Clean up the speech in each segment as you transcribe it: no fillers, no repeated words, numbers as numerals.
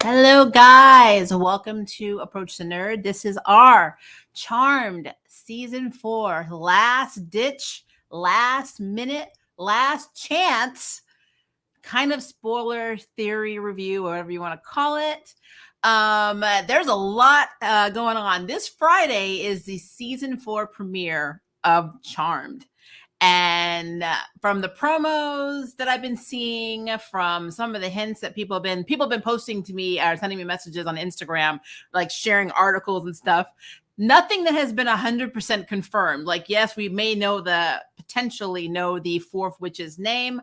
Hello, guys. Welcome to Approach the Nerd. This is our Charmed Season 4 last ditch, last minute, last chance kind of spoiler theory review, whatever you want to call it. There's a lot going on. This Friday is the Season 4 premiere of Charmed. And from the promos that I've been seeing, from some of the hints that people have been posting to me or sending me messages on Instagram, like sharing articles and stuff, nothing that has been 100% confirmed. Like, yes, we may potentially know the fourth witch's name,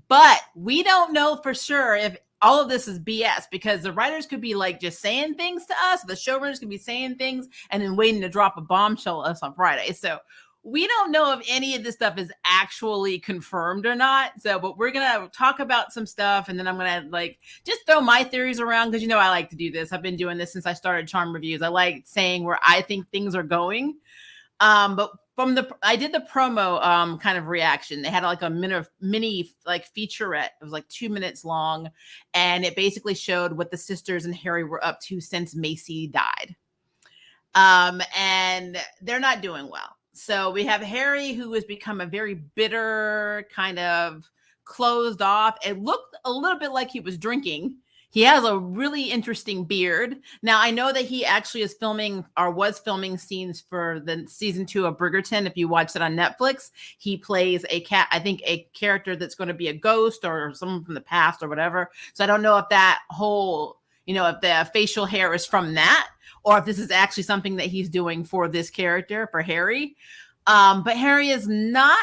but we don't know for sure if all of this is BS, because the writers could be like just saying things to us, the showrunners could be saying things and then waiting to drop a bombshell at us on Friday. So we don't know if any of this stuff is actually confirmed or not. So, but we're going to talk about some stuff, and then I'm going to just throw my theories around, because I like to do this. I've been doing this since I started Charm Reviews. I like saying where I think things are going. But I did the promo kind of reaction. They had like a mini featurette. It was like 2 minutes long, and it basically showed what the sisters and Harry were up to since Macy died. And they're not doing well. So we have Harry, who has become a very bitter, kind of closed off. It looked a little bit like he was drinking. He has a really interesting beard. Now, I know that he actually is filming or was filming scenes for the season 2 of Bridgerton. If you watch it on Netflix, he plays a character that's going to be a ghost or someone from the past or whatever. So I don't know if that whole, if the facial hair is from that, or if this is actually something that he's doing for this character, for Harry. But Harry is not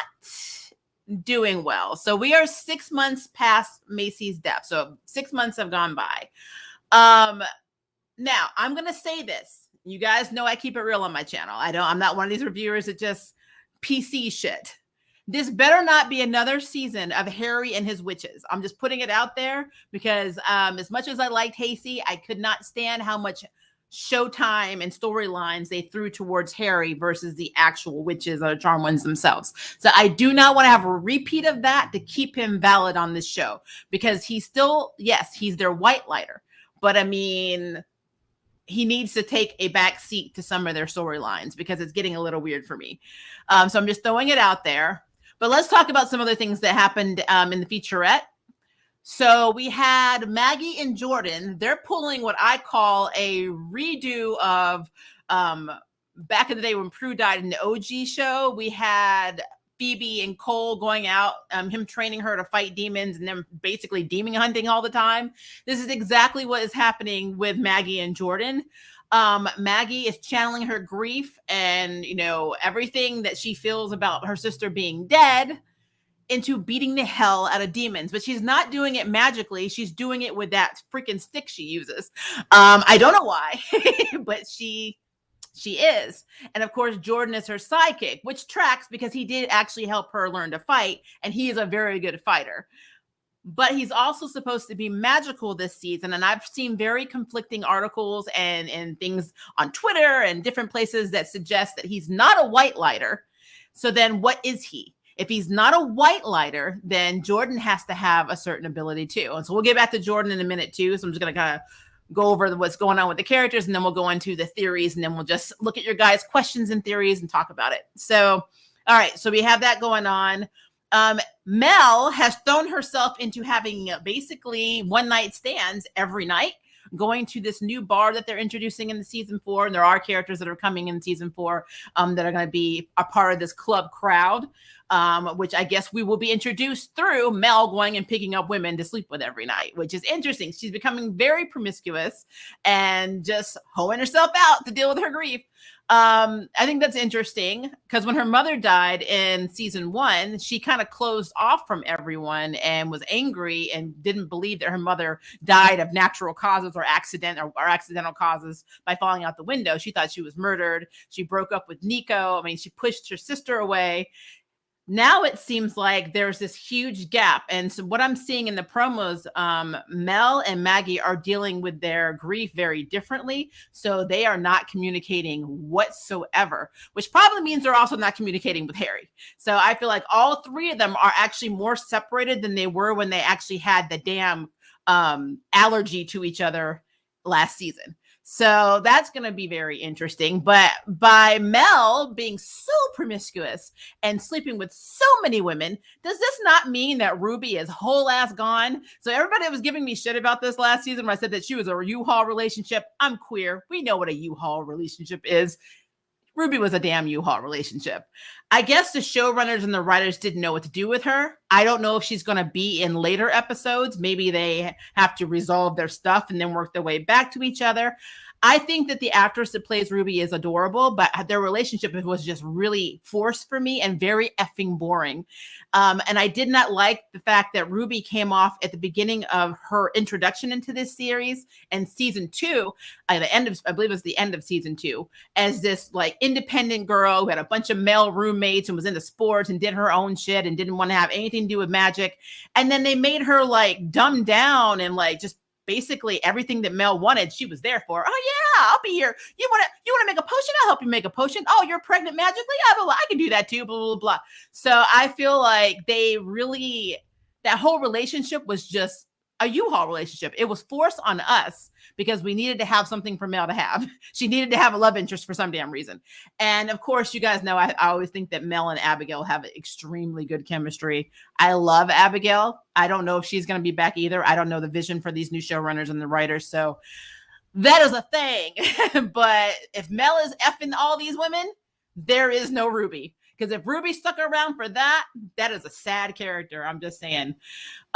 doing well. So we are 6 months past Macy's death. So 6 months have gone by. Now, I'm going to say this. You guys know I keep it real on my channel. I'm not one of these reviewers that just PC shit. This better not be another season of Harry and his witches. I'm just putting it out there because as much as I liked Hasty, I could not stand how much showtime and storylines they threw towards Harry versus the actual witches or charm ones themselves. So I do not want to have a repeat of that to keep him valid on this show, because he's still, yes, he's their white lighter, but he needs to take a back seat to some of their storylines because it's getting a little weird for me. So I'm just throwing it out there. But let's talk about some other things that happened in the featurette. So we had Maggie and Jordan. They're pulling what I call a redo of back in the day when Prue died in the OG show. We had Phoebe and Cole going out, him training her to fight demons and then basically demon hunting all the time. This is exactly what is happening with Maggie and Jordan. Maggie is channeling her grief and, everything that she feels about her sister being dead into beating the hell out of demons, but she's not doing it magically. She's doing it with that freaking stick she uses. I don't know why, but she is. And of course, Jordan is her sidekick, which tracks because he did actually help her learn to fight, and he is a very good fighter. But he's also supposed to be magical this season. And I've seen very conflicting articles and things on Twitter and different places that suggest that he's not a white lighter. So then what is he? If he's not a white lighter, then Jordan has to have a certain ability too. And so we'll get back to Jordan in a minute too. So I'm just going to kind of go over what's going on with the characters, and then we'll go into the theories, and then we'll just look at your guys' questions and theories and talk about it. So, all right. So we have that going on. Mel has thrown herself into having basically one night stands every night, going to this new bar that they're introducing in the season 4. And there are characters that are coming in season 4 that are going to be a part of this club crowd, which I guess we will be introduced through Mel going and picking up women to sleep with every night, which is interesting. She's becoming very promiscuous and just hoeing herself out to deal with her grief. I think that's interesting because when her mother died in season 1, she kind of closed off from everyone and was angry and didn't believe that her mother died of natural causes or accidental causes by falling out the window. She thought she was murdered. She broke up with Nico. She pushed her sister away. Now it seems like there's this huge gap. And so what I'm seeing in the promos, Mel and Maggie are dealing with their grief very differently. So they are not communicating whatsoever, which probably means they're also not communicating with Harry. So I feel like all three of them are actually more separated than they were when they actually had the damn allergy to each other last season. So that's going to be very interesting. But by Mel being so promiscuous and sleeping with so many women, does this not mean that Ruby is whole ass gone? So everybody was giving me shit about this last season when I said that she was a U-Haul relationship. I'm queer. We know what a U-Haul relationship is. Ruby was a damn U-Haul relationship. I guess the showrunners and the writers didn't know what to do with her. I don't know if she's going to be in later episodes. Maybe they have to resolve their stuff and then work their way back to each other. I think that the actress that plays Ruby is adorable, but their relationship was just really forced for me and very effing boring. And I did not like the fact that Ruby came off at the beginning of her introduction into this series and season 2, at the end of, I believe it was the end of season 2, as this like independent girl who had a bunch of male roommates and was into sports and did her own shit and didn't want to have anything to do with magic. And then they made her like dumb down and like just basically everything that Mel wanted, she was there for. Oh yeah, I'll be here. You want to make a potion? I'll help you make a potion. Oh, you're pregnant magically? I can do that too. Blah, blah, blah. So I feel like that whole relationship was just a U-Haul relationship. It was forced on us because we needed to have something for Mel to have. She needed to have a love interest for some damn reason. And of course, you guys know I always think that Mel and Abigail have extremely good chemistry. I love Abigail. I don't know if she's going to be back either. I don't know the vision for these new showrunners and the writers. So that is a thing. But if Mel is effing all these women, there is no Ruby. Because if Ruby stuck around for that, that is a sad character. I'm just saying.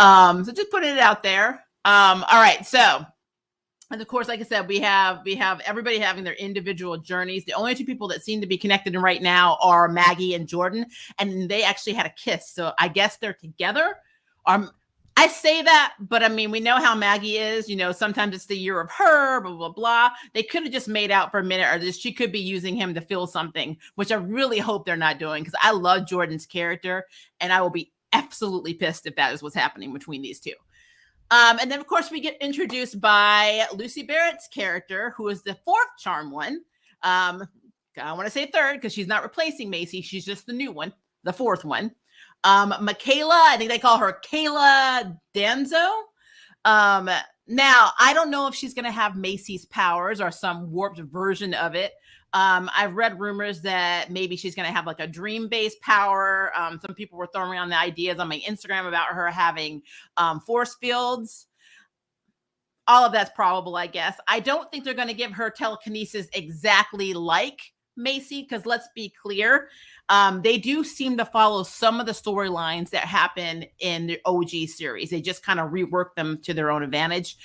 So just putting it out there. All right. So, and of course, like I said, we have everybody having their individual journeys. The only two people that seem to be connected right now are Maggie and Jordan, and they actually had a kiss. So I guess they're together. I say that, but I mean, we know how Maggie is, you know, sometimes it's the year of her, blah, blah, blah. They could have just made out for a minute, or she could be using him to feel something, which I really hope they're not doing, because I love Jordan's character, and I will be absolutely pissed if that is what's happening between these two. And then, of course, we get introduced by Lucy Barrett's character, who is the fourth charm one. I want to say third, because she's not replacing Macy. She's just the new one, the fourth one. Michaela, I think they call her Kayla Danzo. Now, I don't know if she's going to have Macy's powers or some warped version of it. I've read rumors that maybe she's going to have like a dream-based power. Some people were throwing around the ideas on my Instagram about her having force fields. All of that's probable, I guess. I don't think they're going to give her telekinesis exactly like Macy, because let's be clear, they do seem to follow some of the storylines that happen in the OG series. They just kind of rework them to their own advantage.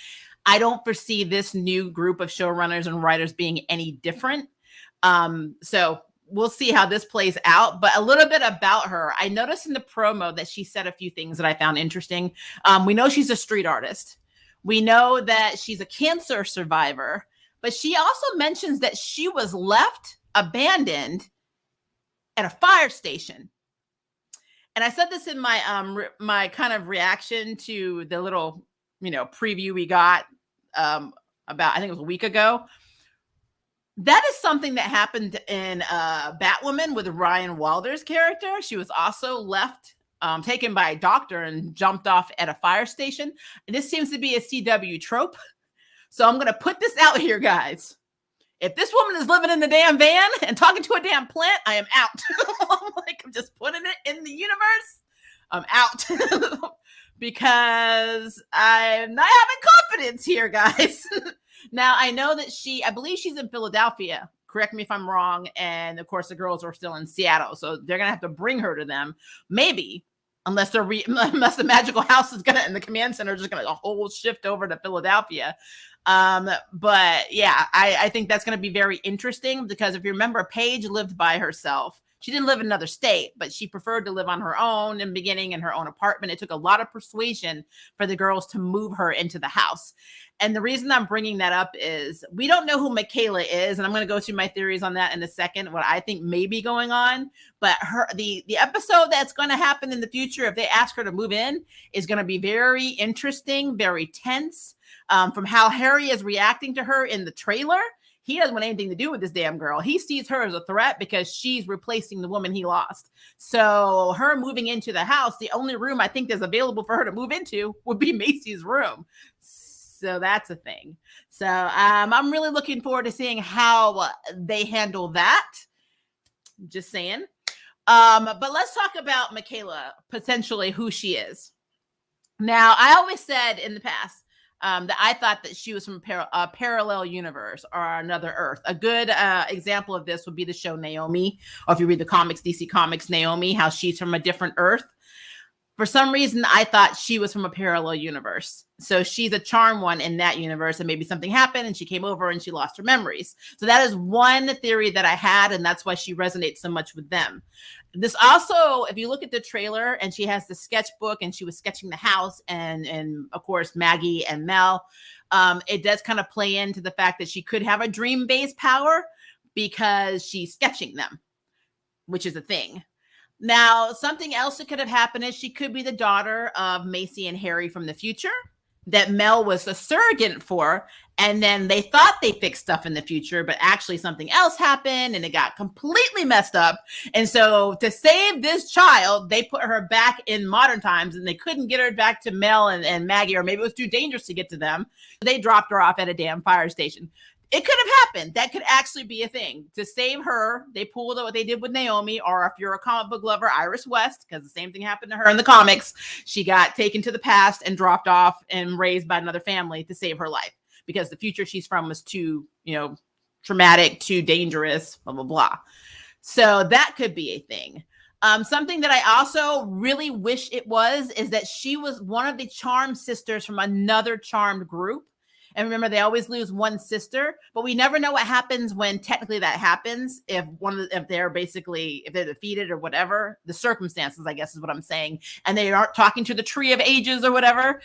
I don't foresee this new group of showrunners and writers being any different. So we'll see how this plays out. But a little bit about her. I noticed in the promo that she said a few things that I found interesting. We know she's a street artist. We know that she's a cancer survivor. But she also mentions that she was left abandoned at a fire station. And I said this in my my kind of reaction to the little, preview we got about, I think it was a week ago. That is something that happened in Batwoman with Ryan Wilder's character. She was also left, taken by a doctor and jumped off at a fire station. And this seems to be a CW trope. So I'm going to put this out here, guys. If this woman is living in the damn van and talking to a damn plant, I am out. I'm just putting it in the universe. I'm out. Because I'm not having confidence here, guys. Now, I know that I believe she's in Philadelphia. Correct me if I'm wrong. And of course, the girls are still in Seattle. So they're going to have to bring her to them. Maybe, unless unless the magical house is and the command center is just going to whole shift over to Philadelphia. But yeah, I think that's going to be very interesting, because if you remember, Paige lived by herself. She didn't live in another state, but she preferred to live on her own in the beginning in her own apartment. It took a lot of persuasion for the girls to move her into the house. And the reason I'm bringing that up is we don't know who Michaela is. And I'm going to go through my theories on that in a second, what I think may be going on. But the episode that's going to happen in the future, if they ask her to move in, is going to be very interesting, very tense. From how Harry is reacting to her in the trailer, he doesn't want anything to do with this damn girl. He sees her as a threat because she's replacing the woman he lost. So her moving into the house, the only room I think that's available for her to move into would be Macy's room. So that's a thing. So I'm really looking forward to seeing how they handle that. Just saying. But let's talk about Michaela, potentially who she is. Now, I always said in the past that I thought that she was from a parallel universe or another Earth. A good example of this would be the show Naomi, or if you read the comics, DC Comics, Naomi, how she's from a different Earth. For some reason, I thought she was from a parallel universe. So she's a charm one in that universe, and maybe something happened and she came over and she lost her memories. So that is one theory that I had, and that's why she resonates so much with them. This also, if you look at the trailer, and she has the sketchbook and she was sketching the house, and of course Maggie and Mel, it does kind of play into the fact that she could have a dream-based power because she's sketching them, which is a thing. Now, something else that could have happened is she could be the daughter of Macy and Harry from the future that Mel was a surrogate for. And then they thought they fixed stuff in the future, but actually something else happened and it got completely messed up. And so to save this child, they put her back in modern times, and they couldn't get her back to Mel and Maggie, or maybe it was too dangerous to get to them. They dropped her off at a damn fire station. It could have happened. That could actually be a thing. To save her, they pulled what they did with Naomi, or if you're a comic book lover, Iris West, because the same thing happened to her in the comics. She got taken to the past and dropped off and raised by another family to save her life, because the future she's from was too, traumatic, too dangerous, blah, blah, blah. So that could be a thing. Something that I also really wish it was is that she was one of the charmed sisters from another charmed group. And remember, they always lose one sister, but we never know what happens when technically that happens. If they're defeated or whatever, the circumstances, I guess is what I'm saying, and they aren't talking to the tree of ages or whatever.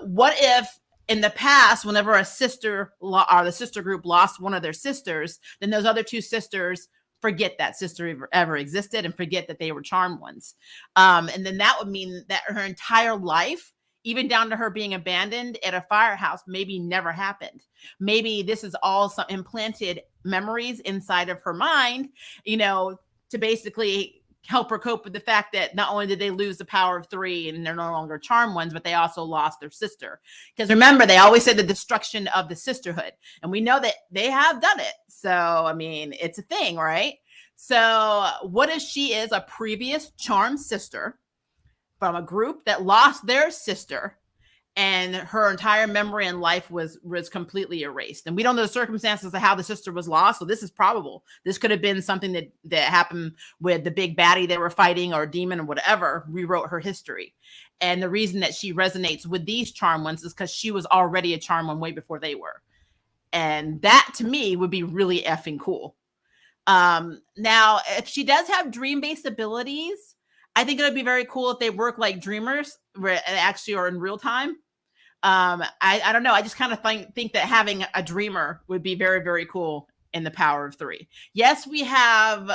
What if in the past, whenever a sister or the sister group lost one of their sisters, then those other two sisters forget that sister ever existed and forget that they were charmed ones. And then that would mean that her entire life, even down to her being abandoned at a firehouse, maybe never happened. Maybe this is all some implanted memories inside of her mind, to basically help her cope with the fact that not only did they lose the power of 3 and they're no longer charmed ones, but they also lost their sister. Because remember, they always said the destruction of the sisterhood, and we know that they have done it. So, I mean, it's a thing, right? So what if she is a previous charmed sister from a group that lost their sister, and her entire memory and life was completely erased? And we don't know the circumstances of how the sister was lost, so this is probable. This could have been something that happened with the big baddie they were fighting, or demon or whatever rewrote her history. And the reason that she resonates with these charm ones is because she was already a charm one way before they were. And that to me would be really effing cool. Now, if she does have dream-based abilities, I think it would be very cool if they work like dreamers, where actually are in real time. I don't know. I just kind of think that having a dreamer would be very, very cool in the power of 3. Yes, we have,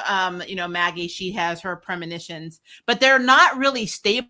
Maggie, she has her premonitions, but they're not really stable.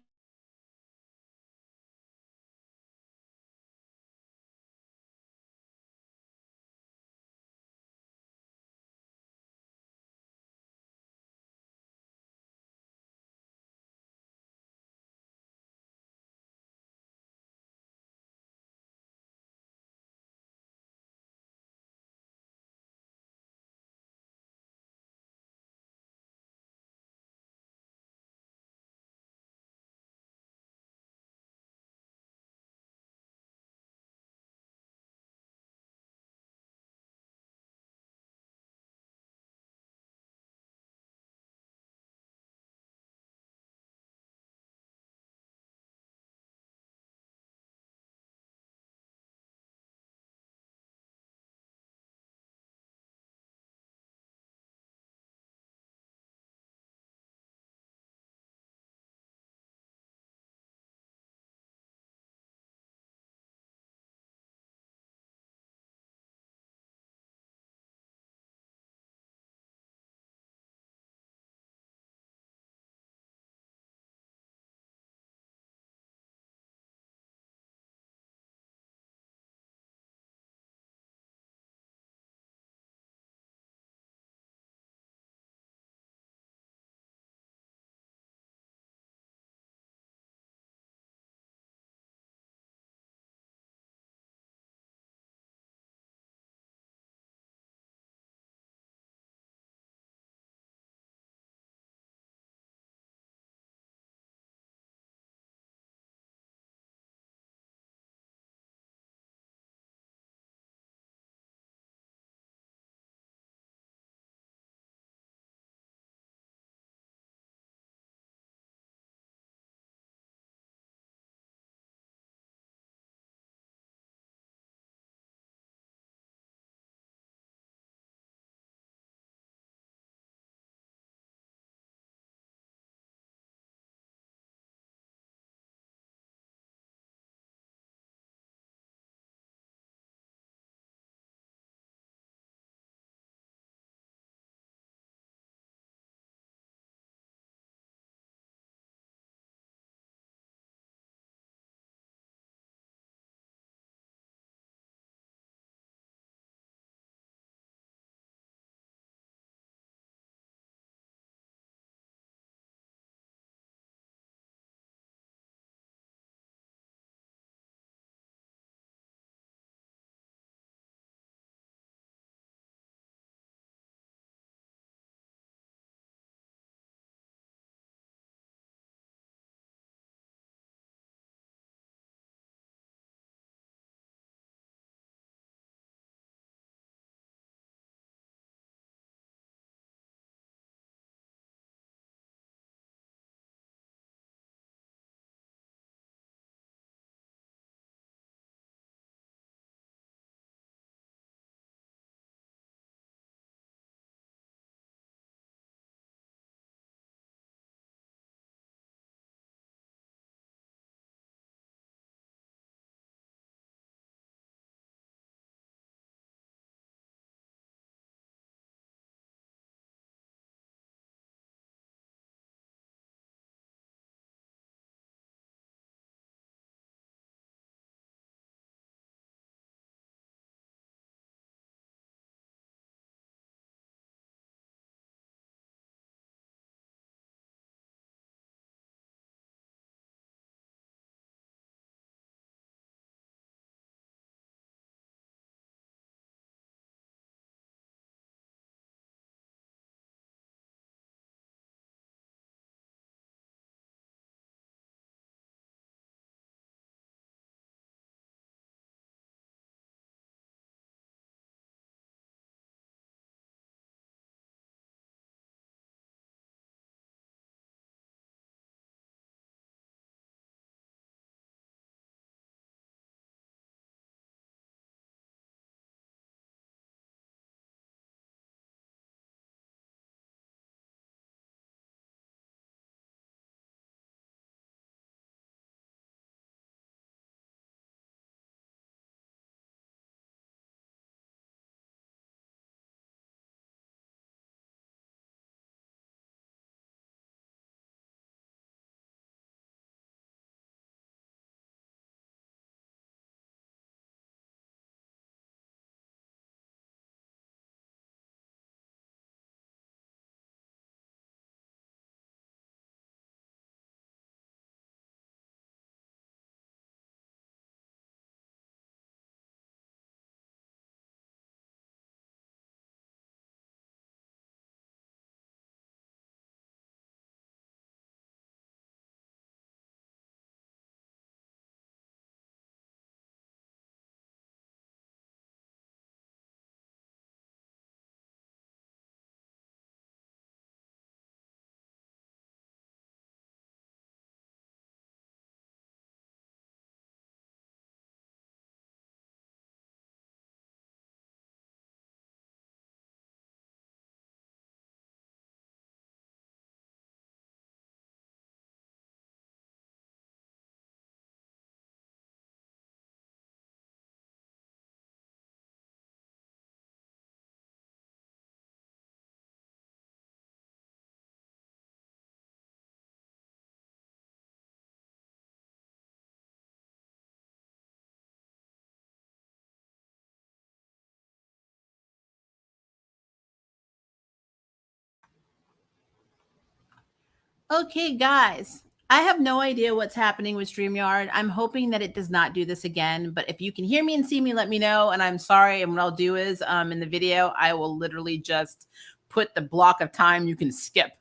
Okay, guys, I have no idea what's happening with StreamYard. I'm hoping that it does not do this again, but if you can hear me and see me, let me know. And I'm sorry. And what I'll do is in the video, I will literally just put the block of time you can skip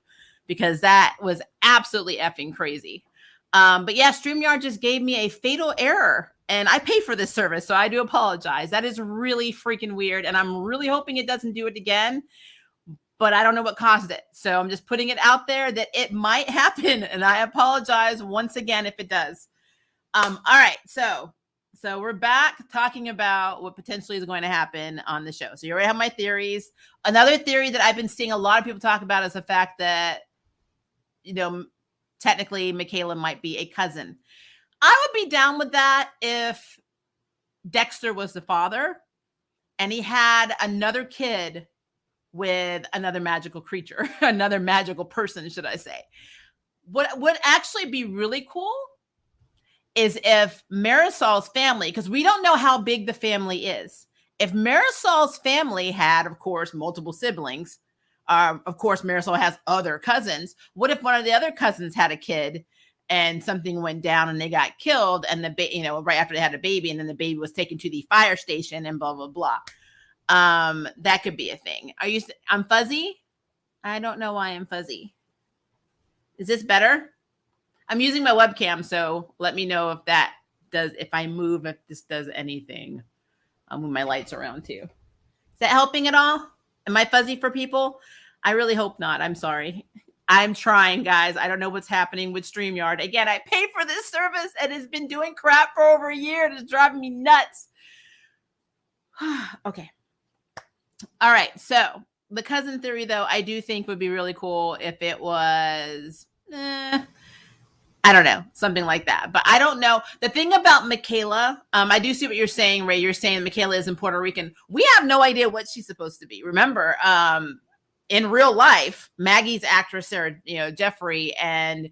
because that was absolutely effing crazy. But yeah, StreamYard just gave me a fatal error. And I pay for this service, so I do apologize. That is really freaking weird. And I'm really hoping it doesn't do it again, but I don't know what caused it. So I'm just putting it out there that it might happen. And I apologize once again if it does. All right. So we're back talking about what potentially is going to happen on the show. So you already have my theories. Another theory that I've been seeing a lot of people talk about is the fact that, technically Michaela might be a cousin. I would be down with that if Dexter was the father and he had another kid with another magical creature, another magical person, should I say. What would actually be really cool is if Marisol's family, because we don't know how big the family is. If Marisol's family had, of course, multiple siblings, of course, Marisol has other cousins. What if one of the other cousins had a kid and something went down and they got killed and right after they had a baby, and then the baby was taken to the fire station and blah, blah, blah. That could be a thing. I'm fuzzy. I don't know why I'm fuzzy. Is this better? I'm using my webcam, so let me know if I move, if this does anything. I'll move my lights around too. Is that helping at all? Am I fuzzy for people? I really hope not. I'm sorry. I'm trying, guys. I don't know what's happening with StreamYard. Again, I pay for this service and it's been doing crap for over a year. It's driving me nuts. Okay. All right. So the cousin theory, though, I do think would be really cool if it was, I don't know, something like that. But I don't know. The thing about Michaela, I do see what you're saying, Ray. You're saying Michaela isn't Puerto Rican. We have no idea what she's supposed to be. Remember, in real life, Maggie's actress, Sarah, Jeffrey, and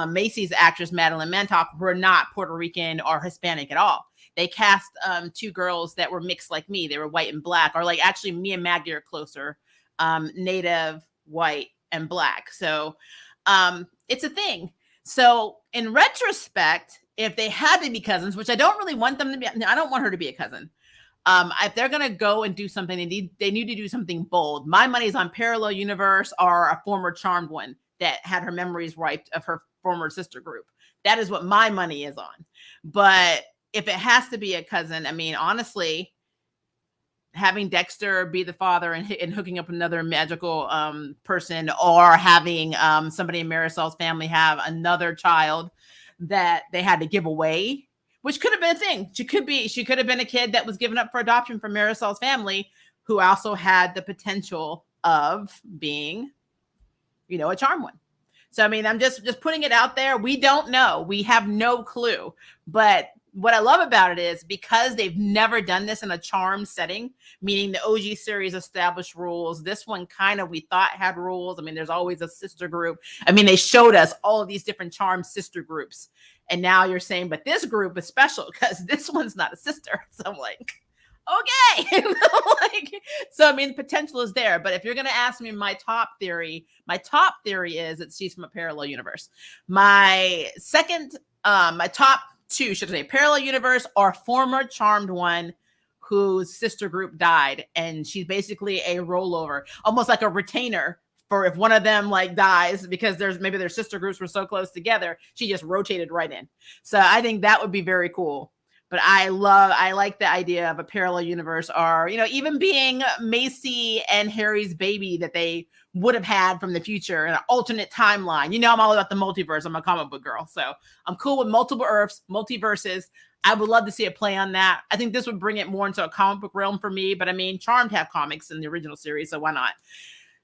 Macy's actress, Madeline Mantock, were not Puerto Rican or Hispanic at all. They cast two girls that were mixed like me. They were white and black, or like actually me and Maggie are closer, native, white, and black. So it's a thing. So in retrospect, if they had to be cousins, which I don't really want them to be, I don't want her to be a cousin. If they're going to go and do something, they need to do something bold. My money's on Parallel Universe or a former Charmed one that had her memories wiped of her former sister group. That is what my money is on. But if it has to be a cousin, I mean, honestly, having Dexter be the father and hooking up another magical person, or having somebody in Marisol's family have another child that they had to give away, which could have been a thing. She could have been a kid that was given up for adoption from Marisol's family, who also had the potential of being, a charm one. So, I mean, I'm just putting it out there. We don't know. We have no clue. But what I love about it is because they've never done this in a charm setting, meaning the OG series established rules. This one kind of, we thought, had rules. I mean, there's always a sister group. I mean, they showed us all of these different charm sister groups. And now you're saying, but this group is special because this one's not a sister. So I'm like, okay. So, I mean, potential is there. But if you're going to ask me my top theory is that she's from a parallel universe. My top two, should I say, parallel universe or former charmed one whose sister group died. And she's basically a rollover, almost like a retainer for if one of them dies, because maybe their sister groups were so close together, she just rotated right in. So I think that would be very cool. But I like the idea of a parallel universe, or, even being Macy and Harry's baby that they would have had from the future in an alternate timeline. I'm all about the multiverse. I'm a comic book girl. So I'm cool with multiple Earths, multiverses. I would love to see a play on that. I think this would bring it more into a comic book realm for me. But I mean, Charmed have comics in the original series, so why not?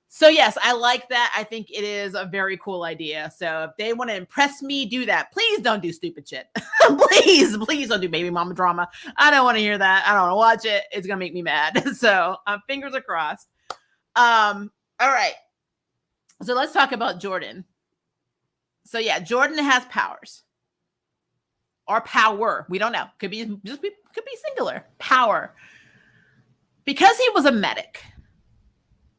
So yes, I like that. I think it is a very cool idea. So if they want to impress me, do that. Please don't do stupid shit. please don't do baby mama drama. I don't want to hear that. I don't want to watch it. It's going to make me mad. So fingers are crossed. All right. So let's talk about Jordan. So yeah, Jordan has powers. Or power. We don't know. Could be singular. Power. Because he was a medic.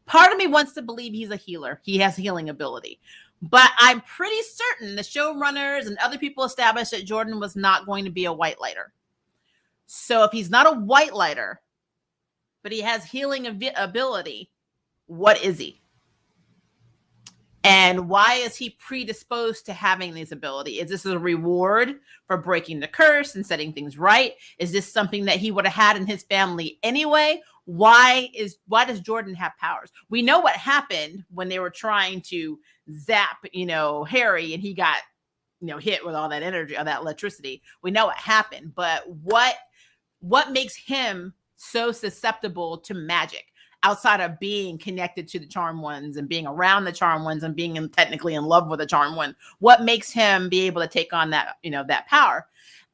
Part of me wants to believe he's a healer. He has healing ability. But I'm pretty certain the showrunners and other people established that Jordan was not going to be a white lighter. So if he's not a white lighter, but he has healing ability, what is he? And why is he predisposed to having this ability? Is this a reward for breaking the curse and setting things right? Is this something that he would have had in his family anyway? Why does Jordan have powers? We know what happened when they were trying to zap, Harry, and he got, hit with all that energy, all that electricity. We know what happened, but what makes him so susceptible to magic? Outside of being connected to the Charmed Ones and being around the Charmed Ones and being technically in love with the Charmed One, what makes him be able to take on that, that power?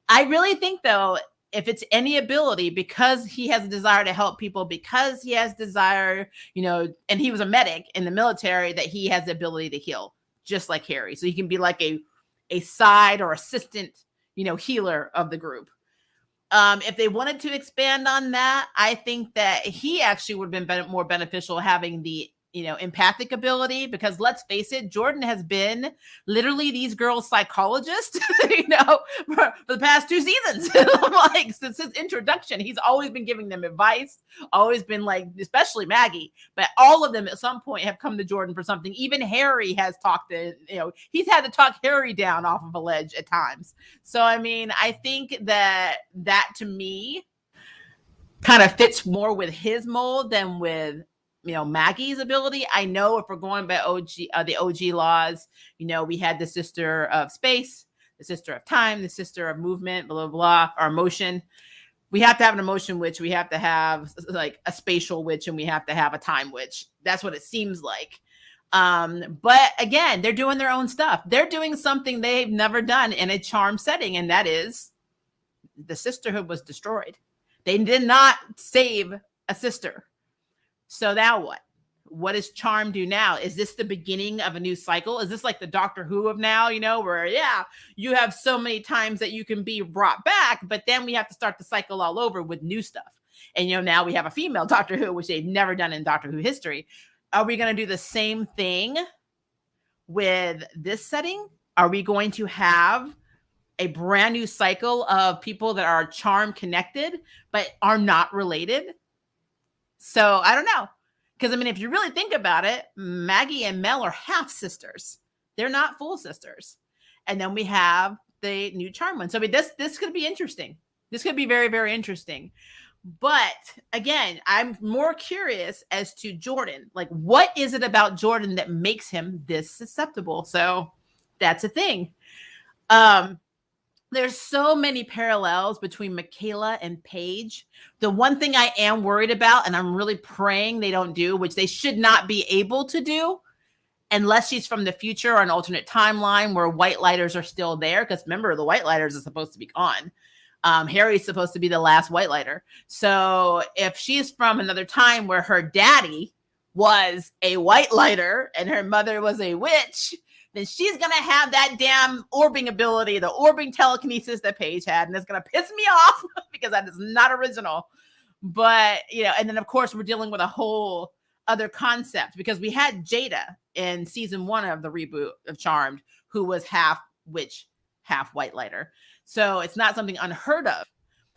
I really think, though, if it's any ability, because he has a desire to help people, because he has desire, and he was a medic in the military, that he has the ability to heal, just like Harry. So he can be like a side or assistant, healer of the group. If they wanted to expand on that, I think that he actually would have been more beneficial having the, empathic ability, because let's face it, Jordan has been literally these girls' psychologist, for the past 2 seasons. Like, since his introduction, he's always been giving them advice, always been like, especially Maggie, but all of them at some point have come to Jordan for something. Even Harry has talked to, he's had to talk Harry down off of a ledge at times. So, I mean, I think that to me kind of fits more with his mold than with Maggie's ability. I know if we're going by the OG laws, we had the sister of space, the sister of time, the sister of movement, blah, blah, blah, or emotion. We have to have an emotion witch. We have to have like a spatial witch, and we have to have a time witch. That's what it seems like. But again, they're doing their own stuff. They're doing something they've never done in a charm setting. And that is the sisterhood was destroyed. They did not save a sister. So now what? What does charm do now? Is this the beginning of a new cycle? Is this like the Doctor Who of now, where, you have so many times that you can be brought back, but then we have to start the cycle all over with new stuff. And, now we have a female Doctor Who, which they've never done in Doctor Who history. Are we going to do the same thing with this setting? Are we going to have a brand new cycle of people that are charm connected, but are not related? So I don't know. Because, I mean, if you really think about it, Maggie and Mel are half sisters. They're not full sisters. And then we have the new charm one. So, I mean, this could be interesting. This could be very, very interesting. But again, I'm more curious as to Jordan. Like, what is it about Jordan that makes him this susceptible? So that's a thing. There's so many parallels between Michaela and Paige. The one thing I am worried about, and I'm really praying they don't do, which they should not be able to do, unless she's from the future or an alternate timeline where white lighters are still there. Because remember, the white lighters are supposed to be gone. Harry's supposed to be the last white lighter. So if she's from another time where her daddy was a white lighter and her mother was a witch, then she's going to have that damn orbing ability, the orbing telekinesis that Paige had. And it's going to piss me off because that is not original. But, and then of course we're dealing with a whole other concept, because we had Jada in season 1 of the reboot of Charmed, who was half witch, half white lighter. So it's not something unheard of.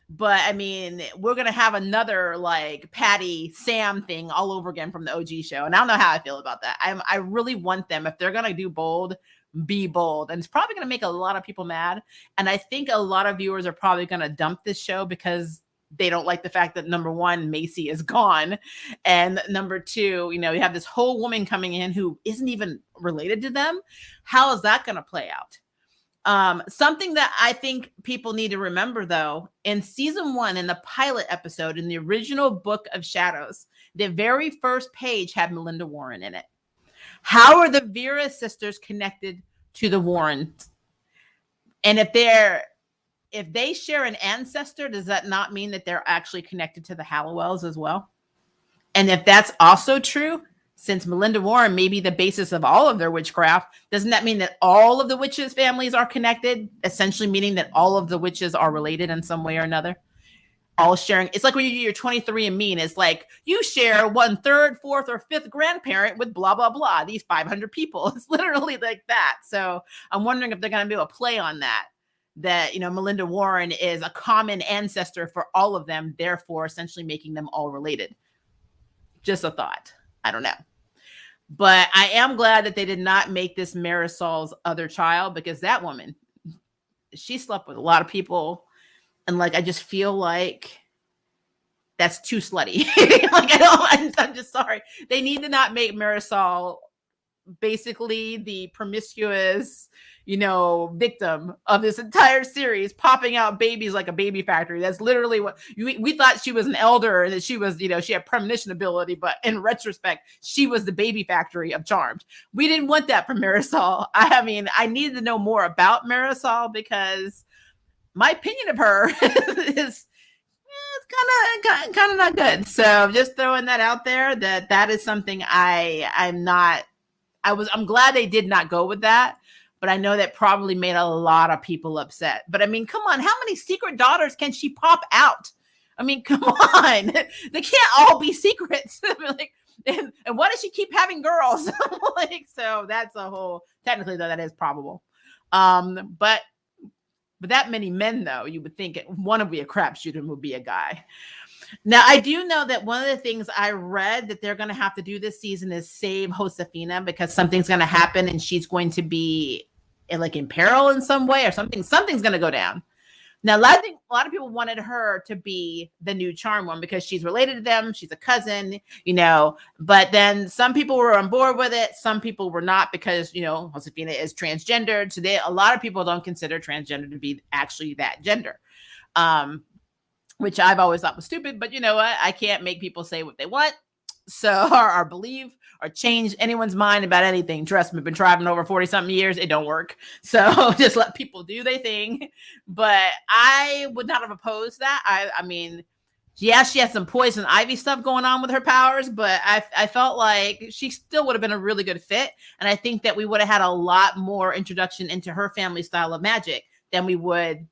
But I mean, we're going to have another like Patty Sam thing all over again from the OG show. And I don't know how I feel about that. I really want them, if they're going to do bold, be bold. And it's probably going to make a lot of people mad. And I think a lot of viewers are probably going to dump this show because they don't like the fact that, number one, Macy is gone. And number two, you have this whole woman coming in who isn't even related to them. How is that going to play out? Something that I think people need to remember, though, in season 1, in the pilot episode, in the original Book of Shadows, the very first page had Melinda Warren in it. How are the Vera sisters connected to the Warrens? And if they share an ancestor, does that not mean that they're actually connected to the Hallowells as well? And if that's also true, since Melinda Warren may be the basis of all of their witchcraft, doesn't that mean that all of the witches' families are connected? Essentially meaning that all of the witches are related in some way or another? all sharing. It's like when you do your 23andMe and it's like you share 1/3, 4th, or 5th grandparent with blah, blah, blah, these 500 people. It's literally like that. So I'm wondering if they're going to be able to play on that, Melinda Warren is a common ancestor for all of them, therefore essentially making them all related. Just a thought. I don't know. But I am glad that they did not make this Marisol's other child, because that woman, she slept with a lot of people. And like, I just feel like that's too slutty. I'm just sorry. They need to not make Marisol basically the promiscuous, victim of this entire series, popping out babies like a baby factory. That's literally what we thought. She was an elder and that she was, she had premonition ability, but in retrospect, she was the baby factory of Charmed. We didn't want that from Marisol. I mean, I needed to know more about Marisol, because my opinion of her is it's kind of not good. So just throwing that out there, that is something I'm glad they did not go with that, but I know that probably made a lot of people upset. But I mean, come on, how many secret daughters can she pop out? I mean, come on, they can't all be secrets. And why does she keep having girls? So that's a whole, technically though, that is probable. But that many men, though, you would think one would be a crapshoot and would be a guy. Now, I do know that one of the things I read that they're going to have to do this season is save Josefina, because something's going to happen and she's going to be in peril in some way, or something's going to go down. Now, a lot of people wanted her to be the new Charm one because she's related to them. She's a cousin, but then some people were on board with it. Some people were not, because, Josefina is transgendered. So a lot of people don't consider transgender to be actually that gender, which I've always thought was stupid. But you know what? I can't make people say what they want. So, or believe or change anyone's mind about anything. Trust me, I've been driving over 40 something years. It don't work. So just let people do their thing. But I would not have opposed that. I mean, yeah, she has some poison ivy stuff going on with her powers, but I felt like she still would have been a really good fit. And I think that we would have had a lot more introduction into her family style of magic than we would,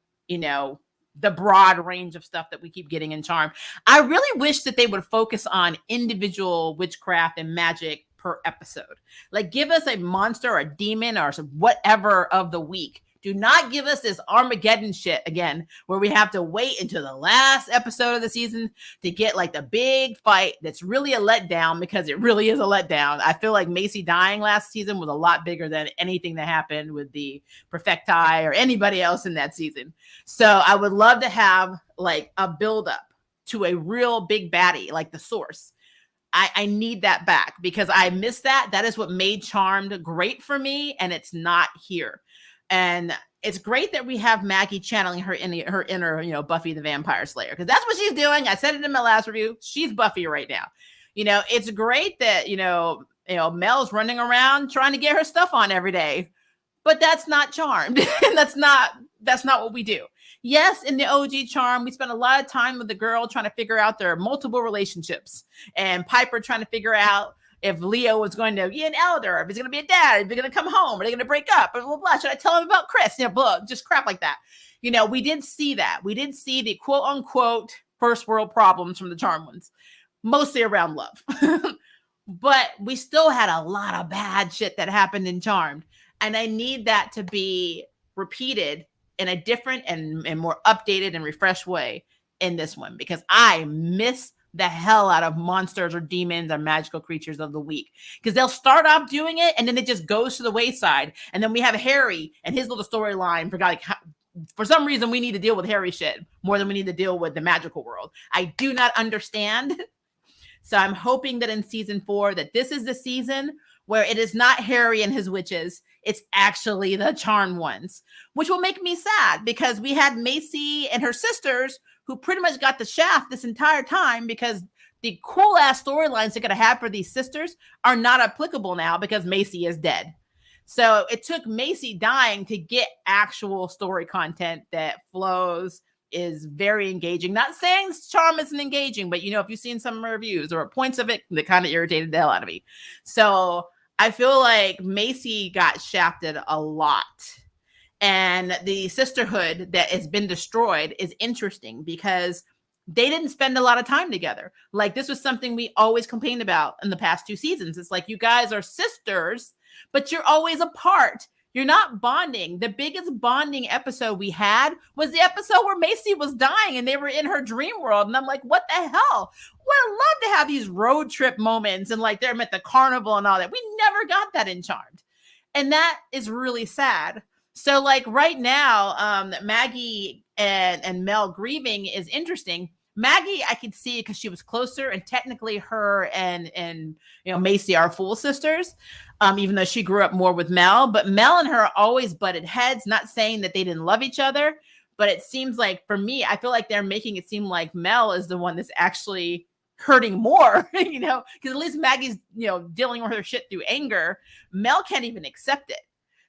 the broad range of stuff that we keep getting in Charm. I really wish that they would focus on individual witchcraft and magic per episode. Like, give us a monster or a demon or whatever of the week. Do not give us this Armageddon shit again, where we have to wait until the last episode of the season to get like the big fight that's really a letdown, because it really is a letdown. I feel like Macy dying last season was a lot bigger than anything that happened with the Perfecti or anybody else in that season. So I would love to have like a buildup to a real big baddie, like the Source. I need that back, because I miss that. That is what made Charmed great for me, and it's not here. And it's great that we have Maggie channeling her inner, Buffy the Vampire Slayer, because that's what she's doing. I said it in my last review. She's Buffy right now. It's great that, Mel's running around trying to get her stuff on every day, but that's not Charmed. And that's not what we do. Yes, in the OG Charm, we spent a lot of time with the girl trying to figure out their multiple relationships, and Piper trying to figure out if Leo was going to be an elder, if he's going to be a dad, if they're going to come home, are they going to break up, blah, blah, blah. Should I tell him about Chris? Just crap like that. We did see that. We did see the quote unquote first world problems from the Charm ones, mostly around love. But we still had a lot of bad shit that happened in Charmed. And I need that to be repeated in a different and more updated and refreshed way in this one, because I miss the hell out of monsters or demons or magical creatures of the week, because they'll start off doing it and then it just goes to the wayside. And then we have Harry and his little storyline. For some reason, we need to deal with Harry shit more than we need to deal with the magical world. I do not understand. So I'm hoping that in season 4, that this is the season where it is not Harry and his witches. It's actually the Charmed ones, which will make me sad, because we had Macy and her sisters who pretty much got the shaft this entire time, because the cool ass storylines they're going to have for these sisters are not applicable now because Macy is dead. So it took Macy dying to get actual story content that flows, is very engaging. Not saying Charm isn't engaging, but if you've seen some reviews or points of it, that kind of irritated the hell out of me. So I feel like Macy got shafted a lot. And the sisterhood that has been destroyed is interesting, because they didn't spend a lot of time together. Like, this was something we always complained about in the past 2 seasons. It's like, you guys are sisters, but you're always apart. You're not bonding. The biggest bonding episode we had was the episode where Macy was dying and they were in her dream world. And I'm like, what the hell? Would love to have these road trip moments and like they're at the carnival and all that. We never got that in Charmed. And that is really sad. So like right now, Maggie and Mel grieving is interesting. Maggie, I could see because she was closer, and technically her and Macy are full sisters, even though she grew up more with Mel. But Mel and her always butted heads, not saying that they didn't love each other, but it seems like, for me, I feel like they're making it seem like Mel is the one that's actually hurting more, because at least Maggie's, dealing with her shit through anger. Mel can't even accept it.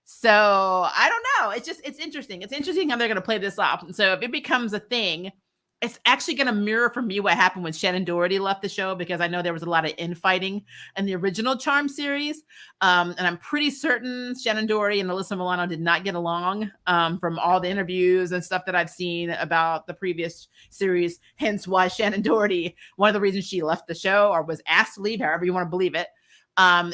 So I don't know. It's interesting. It's interesting how they're going to play this off. And so if it becomes a thing, it's actually going to mirror for me what happened when Shannon Doherty left the show, because I know there was a lot of infighting in the original Charm series. And I'm pretty certain Shannon Doherty and Alyssa Milano did not get along from all the interviews and stuff that I've seen about the previous series. Hence why Shannon Doherty, one of the reasons she left the show or was asked to leave, however you want to believe it,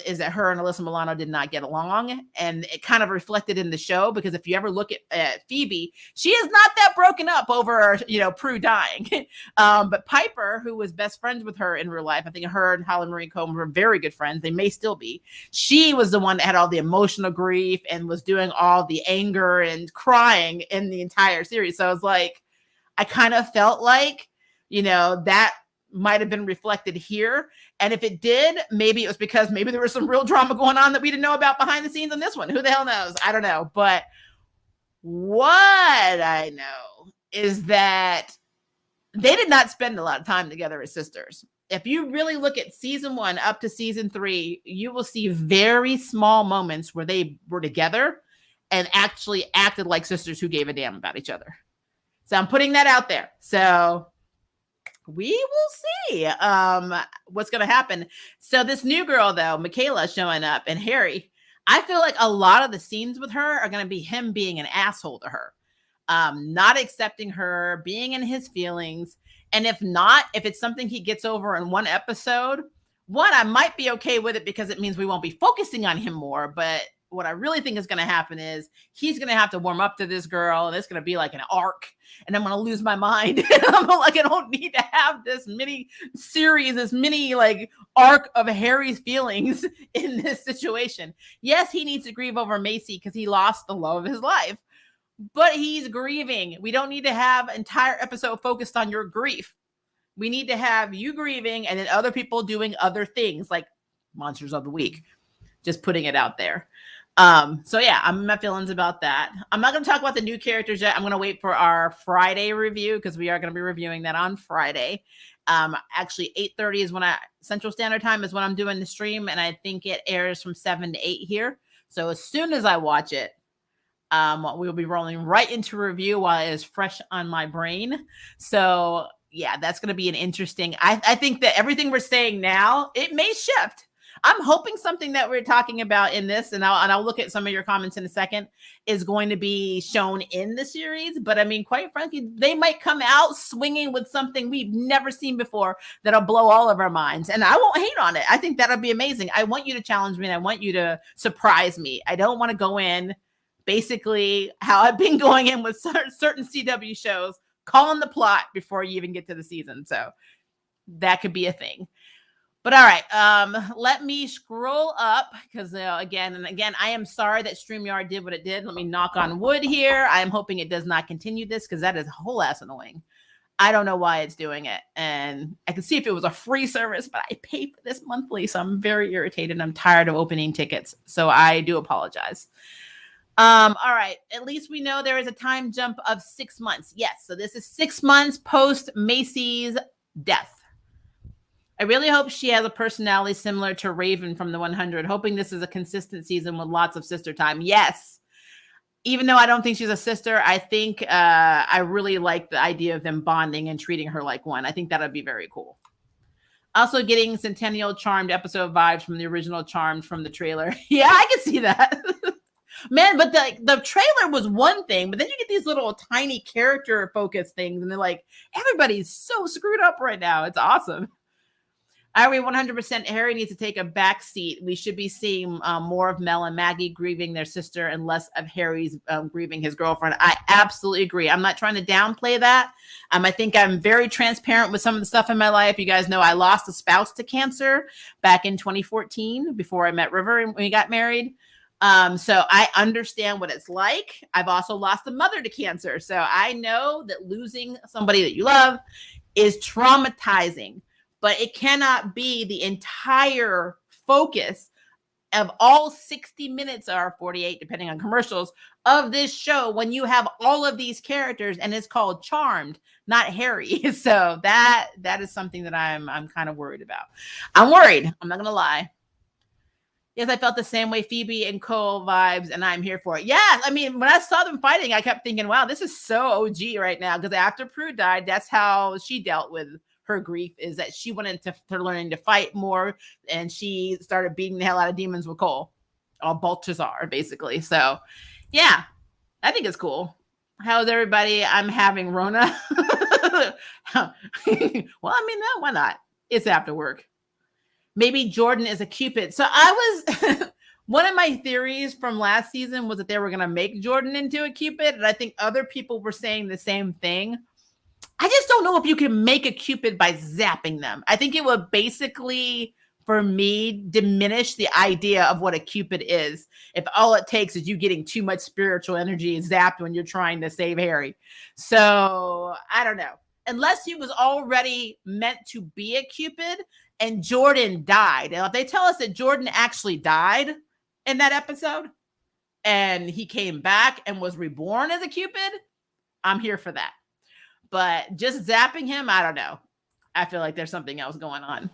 is that her and Alyssa Milano did not get along. And it kind of reflected in the show, because if you ever look at Phoebe, she is not that broken up over, Prue dying. But Piper, who was best friends with her in real life, I think her and Holly Marie Combs were very good friends. They may still be. She was the one that had all the emotional grief and was doing all the anger and crying in the entire series. So I was like, I kind of felt like, that might have been reflected here. And if it did, maybe it was because maybe there was some real drama going on that we didn't know about behind the scenes on this one. Who the hell knows? I don't know. But what I know is that they did not spend a lot of time together as sisters. If you really look at season 1 up to season 3, you will see very small moments where they were together and actually acted like sisters who gave a damn about each other. So I'm putting that out there. So we will see what's going to happen. So this new girl, though, Michaela, showing up, and Harry, I feel like a lot of the scenes with her are going to be him being an asshole to her, not accepting her, being in his feelings. And if not, if it's something he gets over in one episode, I might be okay with it, because it means we won't be focusing on him more. But what I really think is going to happen is he's going to have to warm up to this girl, and it's going to be like an arc, and I'm going to lose my mind. I'm like, I don't need to have this mini series, this mini like arc of Harry's feelings in this situation. Yes, he needs to grieve over Macy because he lost the love of his life, but he's grieving. We don't need to have an entire episode focused on your grief. We need to have you grieving and then other people doing other things like Monsters of the Week. Just putting it out there. So yeah, I'm in my feelings about that. I'm not going to talk about the new characters yet. I'm going to wait for our Friday review, because we are going to be reviewing that on Friday. Actually 8:30 is when Central Standard Time is when I'm doing the stream. And I think it airs from 7 to 8 here. So as soon as I watch it, we'll be rolling right into review while it is fresh on my brain. So yeah, that's going to be an interesting, I think that everything we're saying now, it may shift. I'm hoping something that we're talking about in this, and I'll look at some of your comments in a second, is going to be shown in the series. But I mean, quite frankly, they might come out swinging with something we've never seen before that'll blow all of our minds. And I won't hate on it. I think that'll be amazing. I want you to challenge me, and I want you to surprise me. I don't want to go in basically how I've been going in with certain CW shows, calling the plot before you even get to the season. So that could be a thing. But all right, let me scroll up, because again, I am sorry that StreamYard did what it did. Let me knock on wood here. I am hoping it does not continue this, because that is a whole ass annoying. I don't know why it's doing it. And I can see if it was a free service, but I pay for this monthly, so I'm very irritated. I'm tired of opening tickets, so I do apologize. All right, at least we know there is a time jump of 6 months. Yes, so this is 6 months post Macy's death. I really hope she has a personality similar to Raven from the 100, hoping this is a consistent season with lots of sister time. Yes. Even though I don't think she's a sister, I think I really like the idea of them bonding and treating her like one. I think that would be very cool. Also getting Centennial Charmed episode vibes from the original Charmed from the trailer. Yeah, I can see that. Man, but the trailer was one thing, but then you get these little tiny character focus things, and they're like, everybody's so screwed up right now. It's awesome. I agree 100%. Harry needs to take a back seat. We should be seeing more of Mel and Maggie grieving their sister and less of Harry's grieving his girlfriend. I absolutely agree. I'm not trying to downplay that. I think I'm very transparent with some of the stuff in my life. You guys know I lost a spouse to cancer back in 2014 before I met River and we got married. So I understand what it's like. I've also lost a mother to cancer. So I know that losing somebody that you love is traumatizing. But it cannot be the entire focus of all 60 minutes or 48, depending on commercials, of this show when you have all of these characters and it's called Charmed, not Harry. So that is something that I'm kind of worried about. I'm worried. I'm not going to lie. Yes, I felt the same way, Phoebe and Cole vibes, and I'm here for it. Yeah, I mean, when I saw them fighting, I kept thinking, wow, this is so OG right now. Because after Prue died, that's how she dealt with her grief, is that she went into learning to fight more, and she started beating the hell out of demons with Cole, or Balthazar, basically. So, yeah, I think it's cool. How's everybody? I'm having Rona. Well, I mean, no, why not? It's after work. Maybe Jordan is a Cupid. So I was one of my theories from last season was that they were going to make Jordan into a Cupid, and I think other people were saying the same thing. I just don't know if you can make a Cupid by zapping them. I think it would basically, for me, diminish the idea of what a Cupid is if all it takes is you getting too much spiritual energy zapped when you're trying to save Harry. So I don't know. Unless he was already meant to be a Cupid and Jordan died. And if they tell us that Jordan actually died in that episode and he came back and was reborn as a Cupid, I'm here for that. But just zapping him, I don't know. I feel like there's something else going on.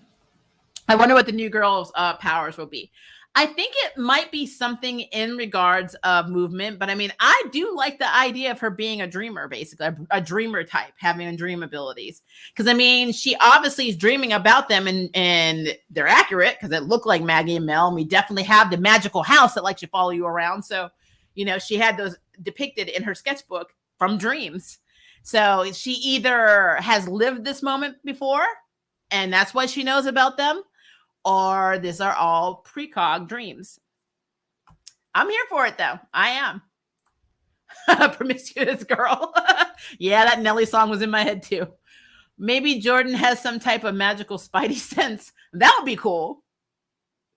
I wonder what the new girl's powers will be. I think it might be something in regards of movement, but I mean, I do like the idea of her being a dreamer, basically, a dreamer type, having dream abilities. Because I mean, she obviously is dreaming about them, and they're accurate because it looked like Maggie and Mel. And we definitely have the magical house that likes to follow you around. So, you know, she had those depicted in her sketchbook from dreams. So she either has lived this moment before, and that's why she knows about them, or these are all precog dreams. I'm here for it, though. I am. Promiscuous girl. Yeah, that Nelly song was in my head, too. Maybe Jordan has some type of magical spidey sense. That would be cool.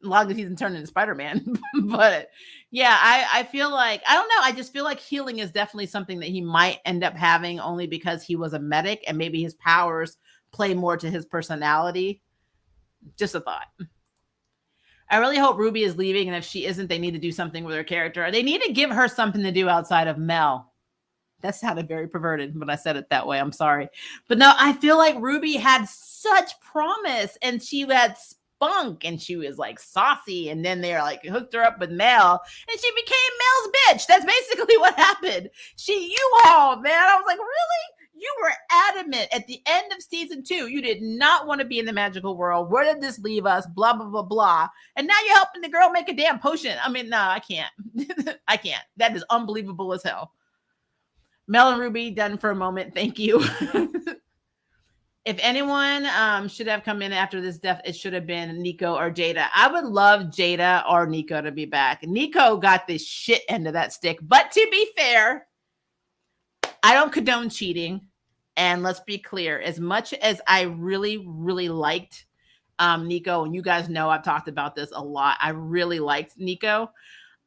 As long as he's turned into Spider-Man. But yeah, I feel like, I don't know. I just feel like healing is definitely something that he might end up having only because he was a medic and maybe his powers play more to his personality. Just a thought. I really hope Ruby is leaving, and if she isn't, they need to do something with her character. They need to give her something to do outside of Mel. That sounded very perverted when I said it that way. I'm sorry. But no, I feel like Ruby had such promise, and she had spunk, and she was like saucy, and then they're like hooked her up with Mel, and she became Mel's bitch. That's basically what happened. You hauled, man. I was like, really? You were adamant at the end of season 2. You did not want to be in the magical world. Where did this leave us? Blah, blah, blah, blah. And now you're helping the girl make a damn potion. I mean, no, I can't. I can't. That is unbelievable as hell. Mel and Ruby, done for a moment. Thank you. If anyone should have come in after this death, it should have been Nico or Jada. I would love Jada or Nico to be back. Nico got the shit end of that stick. But to be fair, I don't condone cheating. And let's be clear, as much as I really, really liked Nico, and you guys know I've talked about this a lot, I really liked Nico.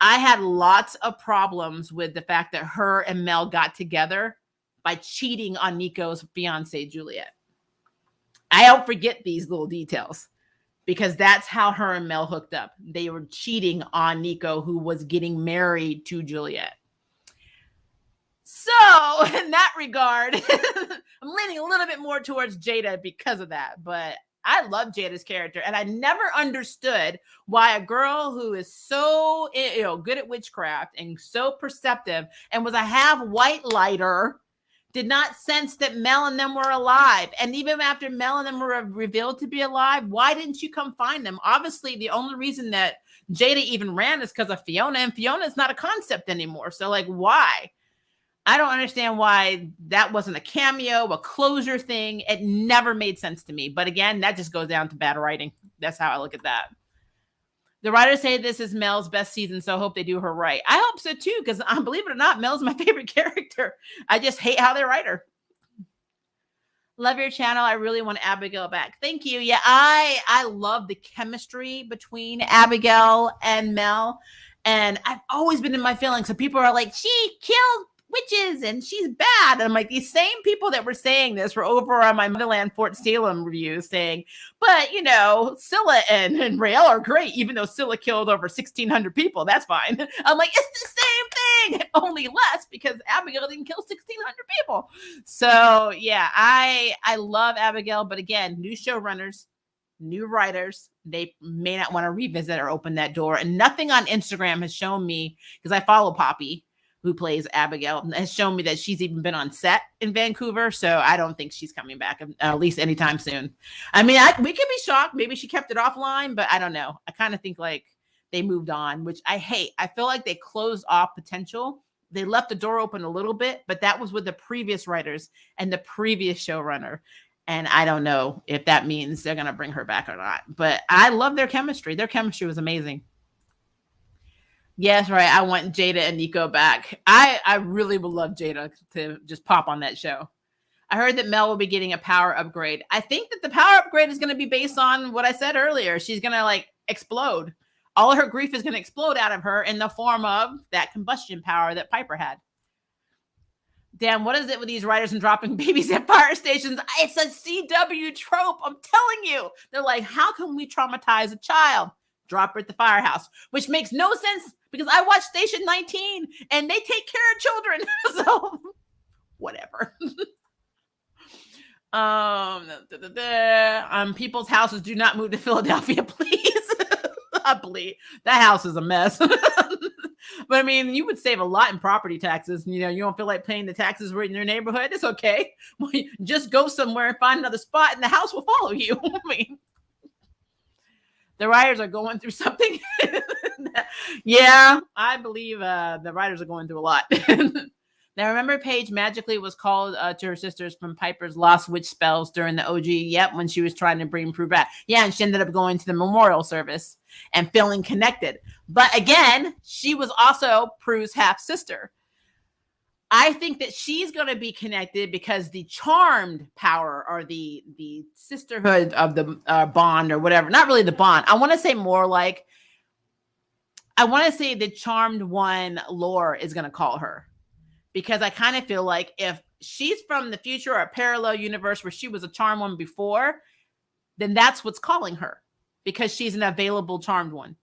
I had lots of problems with the fact that her and Mel got together by cheating on Nico's fiancée, Juliet. I don't forget these little details because that's how her and Mel hooked up. They were cheating on Nico, who was getting married to Juliet. So in that regard, I'm leaning a little bit more towards Jada because of that. But I love Jada's character, and I never understood why a girl who is so good at witchcraft and so perceptive and was a half white lighter did not sense that Mel and them were alive. And even after Mel and them were revealed to be alive, why didn't you come find them? Obviously, the only reason that Jada even ran is because of Fiona, and Fiona is not a concept anymore. So, like, why? I don't understand why that wasn't a cameo, a closure thing. It never made sense to me. But again, that just goes down to bad writing. That's how I look at that. The writers say this is Mel's best season, so I hope they do her right. I hope so too, because believe it or not, Mel's my favorite character. I just hate how they write her. Love your channel. I really want Abigail back. Thank you. Yeah, I love the chemistry between Abigail and Mel. And I've always been in my feelings. So people are like, she killed witches and she's bad. And I'm like, these same people that were saying this were over on my Motherland Fort Salem review saying, but Scylla and Rael are great, even though Scylla killed over 1,600 people. That's fine. I'm like, it's the same thing, only less, because Abigail didn't kill 1,600 people. So yeah, I love Abigail, but again, new showrunners, new writers, they may not want to revisit or open that door. And nothing on Instagram has shown me, because I follow Poppy, who plays Abigail, has shown me that she's even been on set in Vancouver. So I don't think she's coming back, at least anytime soon. I mean, we could be shocked. Maybe she kept it offline, but I don't know. I kind of think like they moved on, which I hate. I feel like they closed off potential. They left the door open a little bit, but that was with the previous writers and the previous showrunner. And I don't know if that means they're going to bring her back or not. But I love their chemistry. Their chemistry was amazing. Yes, right. I want Jada and Nico back. I really would love Jada to just pop on that show. I heard that Mel will be getting a power upgrade. I think that the power upgrade is going to be based on what I said earlier. She's going to like explode. All of her grief is going to explode out of her in the form of that combustion power that Piper had. Damn, what is it with these writers and dropping babies at fire stations? It's a CW trope. I'm telling you. They're like, how can we traumatize a child? Drop her at the firehouse, which makes no sense because I watch Station 19 and they take care of children. So whatever. People's houses, do not move to Philadelphia, please. I believe that house is a mess. But I mean, you would save a lot in property taxes. You don't feel like paying the taxes right in your neighborhood. It's okay. Just go somewhere and find another spot and the house will follow you. I mean, the writers are going through something. Yeah, I believe the writers are going through a lot. Now, remember Paige magically was called to her sisters from Piper's lost witch spells during the OG. Yep, when she was trying to bring Prue back. Yeah, and she ended up going to the memorial service and feeling connected. But again, she was also Prue's half-sister. I think that she's going to be connected because the charmed power or the sisterhood of the bond or whatever, not really the bond. I want to say more like, I want to say the charmed one lore is going to call her. Because I kind of feel like if she's from the future or a parallel universe where she was a charmed one before, then that's what's calling her because she's an available charmed one.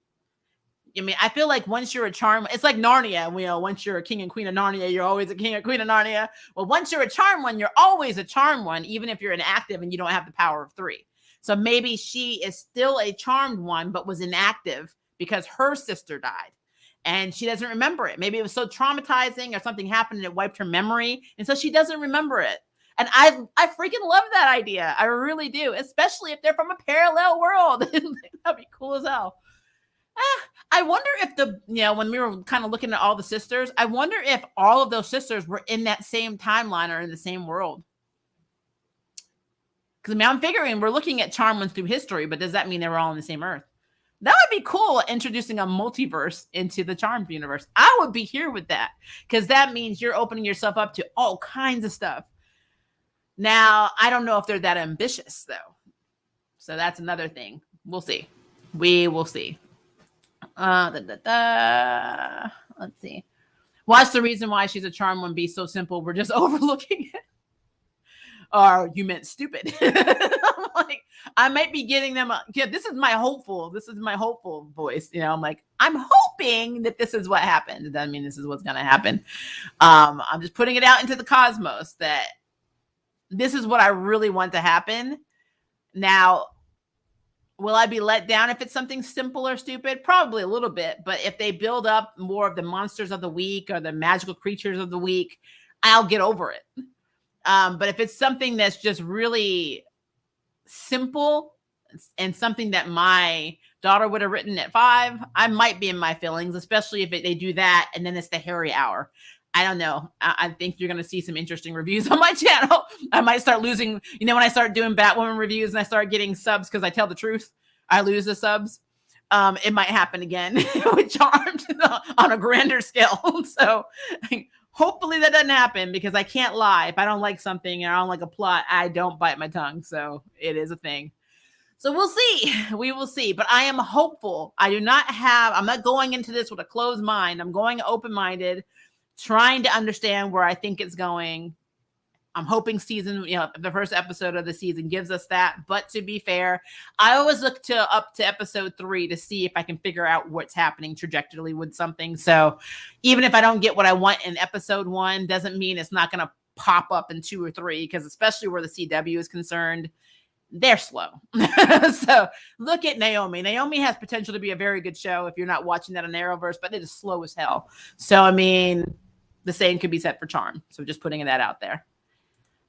I mean, I feel like once you're a charmed, it's like Narnia. Once you're a king and queen of Narnia, you're always a king and queen of Narnia. Well, once you're a charmed one, you're always a charmed one, even if you're inactive and you don't have the power of 3. So maybe she is still a charmed one, but was inactive because her sister died. And she doesn't remember it. Maybe it was so traumatizing or something happened and it wiped her memory. And so she doesn't remember it. And I freaking love that idea. I really do. Especially if they're from a parallel world. That'd be cool as hell. I wonder if when we were kind of looking at all the sisters, I wonder if all of those sisters were in that same timeline or in the same world. Because I mean, I'm figuring we're looking at charmed ones through history, but does that mean they were all on the same Earth? That would be cool, introducing a multiverse into the Charmed universe. I would be here with that because that means you're opening yourself up to all kinds of stuff. Now, I don't know if they're that ambitious, though. So that's another thing. We'll see. We will see. Let's see. Watch the reason why she's a charmed one be so simple. We're just overlooking it. Or you meant stupid. I'm like, I might be getting them. This is my hopeful voice. I'm like, I'm hoping that this is what happened. It doesn't mean this is what's going to happen. I'm just putting it out into the cosmos that this is what I really want to happen. Now, will I be let down if it's something simple or stupid? Probably a little bit. But if they build up more of the monsters of the week or the magical creatures of the week, I'll get over it. But if it's something that's just really simple and something that my daughter would have written at 5, I might be in my feelings, especially if they do that and then it's the Harry hour. I don't know. I think you're going to see some interesting reviews on my channel. I might start losing, when I start doing Batwoman reviews and I start getting subs because I tell the truth, I lose the subs. It might happen again with Charmed on a grander scale. So hopefully that doesn't happen, because I can't lie. If I don't like something and I don't like a plot, I don't bite my tongue. So it is a thing. So we'll see. We will see. But I am hopeful. I'm not going into this with a closed mind. I'm going open-minded, trying to understand where I think it's going. I'm hoping the first episode of the season gives us that. But to be fair, I always look up to episode 3 to see if I can figure out what's happening trajectorily with something. So even if I don't get what I want in episode 1, doesn't mean it's not going to pop up in 2 or 3, because especially where the CW is concerned, they're slow. So look at Naomi. Naomi has potential to be a very good show if you're not watching that on Arrowverse, but it is slow as hell. So, the same could be said for Charm. So just putting that out there.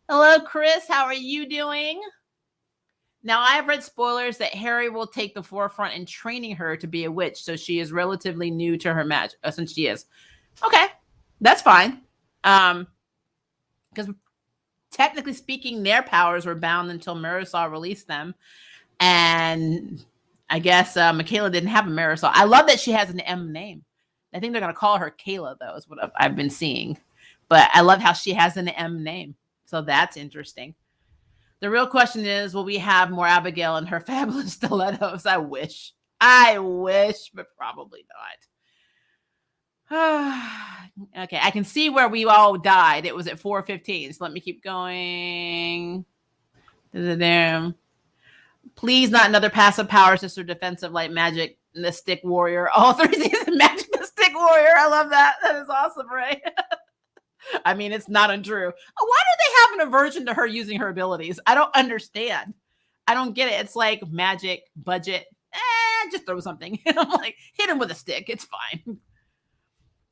Hello, Chris. How are you doing? Now, I have read spoilers that Harry will take the forefront in training her to be a witch, so she is relatively new to her magic, since she is. Okay, that's fine. Because technically speaking, their powers were bound until Marisol released them. And I guess Michaela didn't have a Marisol. I love that she has an M name. I think they're going to call her Kayla, though, is what I've been seeing. But I love how she has an M name. So that's interesting. The real question is, will we have more Abigail and her fabulous stilettos? I wish, but probably not. Okay, I can see where we all died. It was at 4:15. So let me keep going. Please, not another passive power sister defensive light magic mystic warrior. All 3 seasons magic mystic warrior. I love that. That is awesome, right? It's not untrue. Why do they have an aversion to her using her abilities? I don't understand. I don't get it. It's like magic, budget. Just throw something. I'm like, hit him with a stick. It's fine.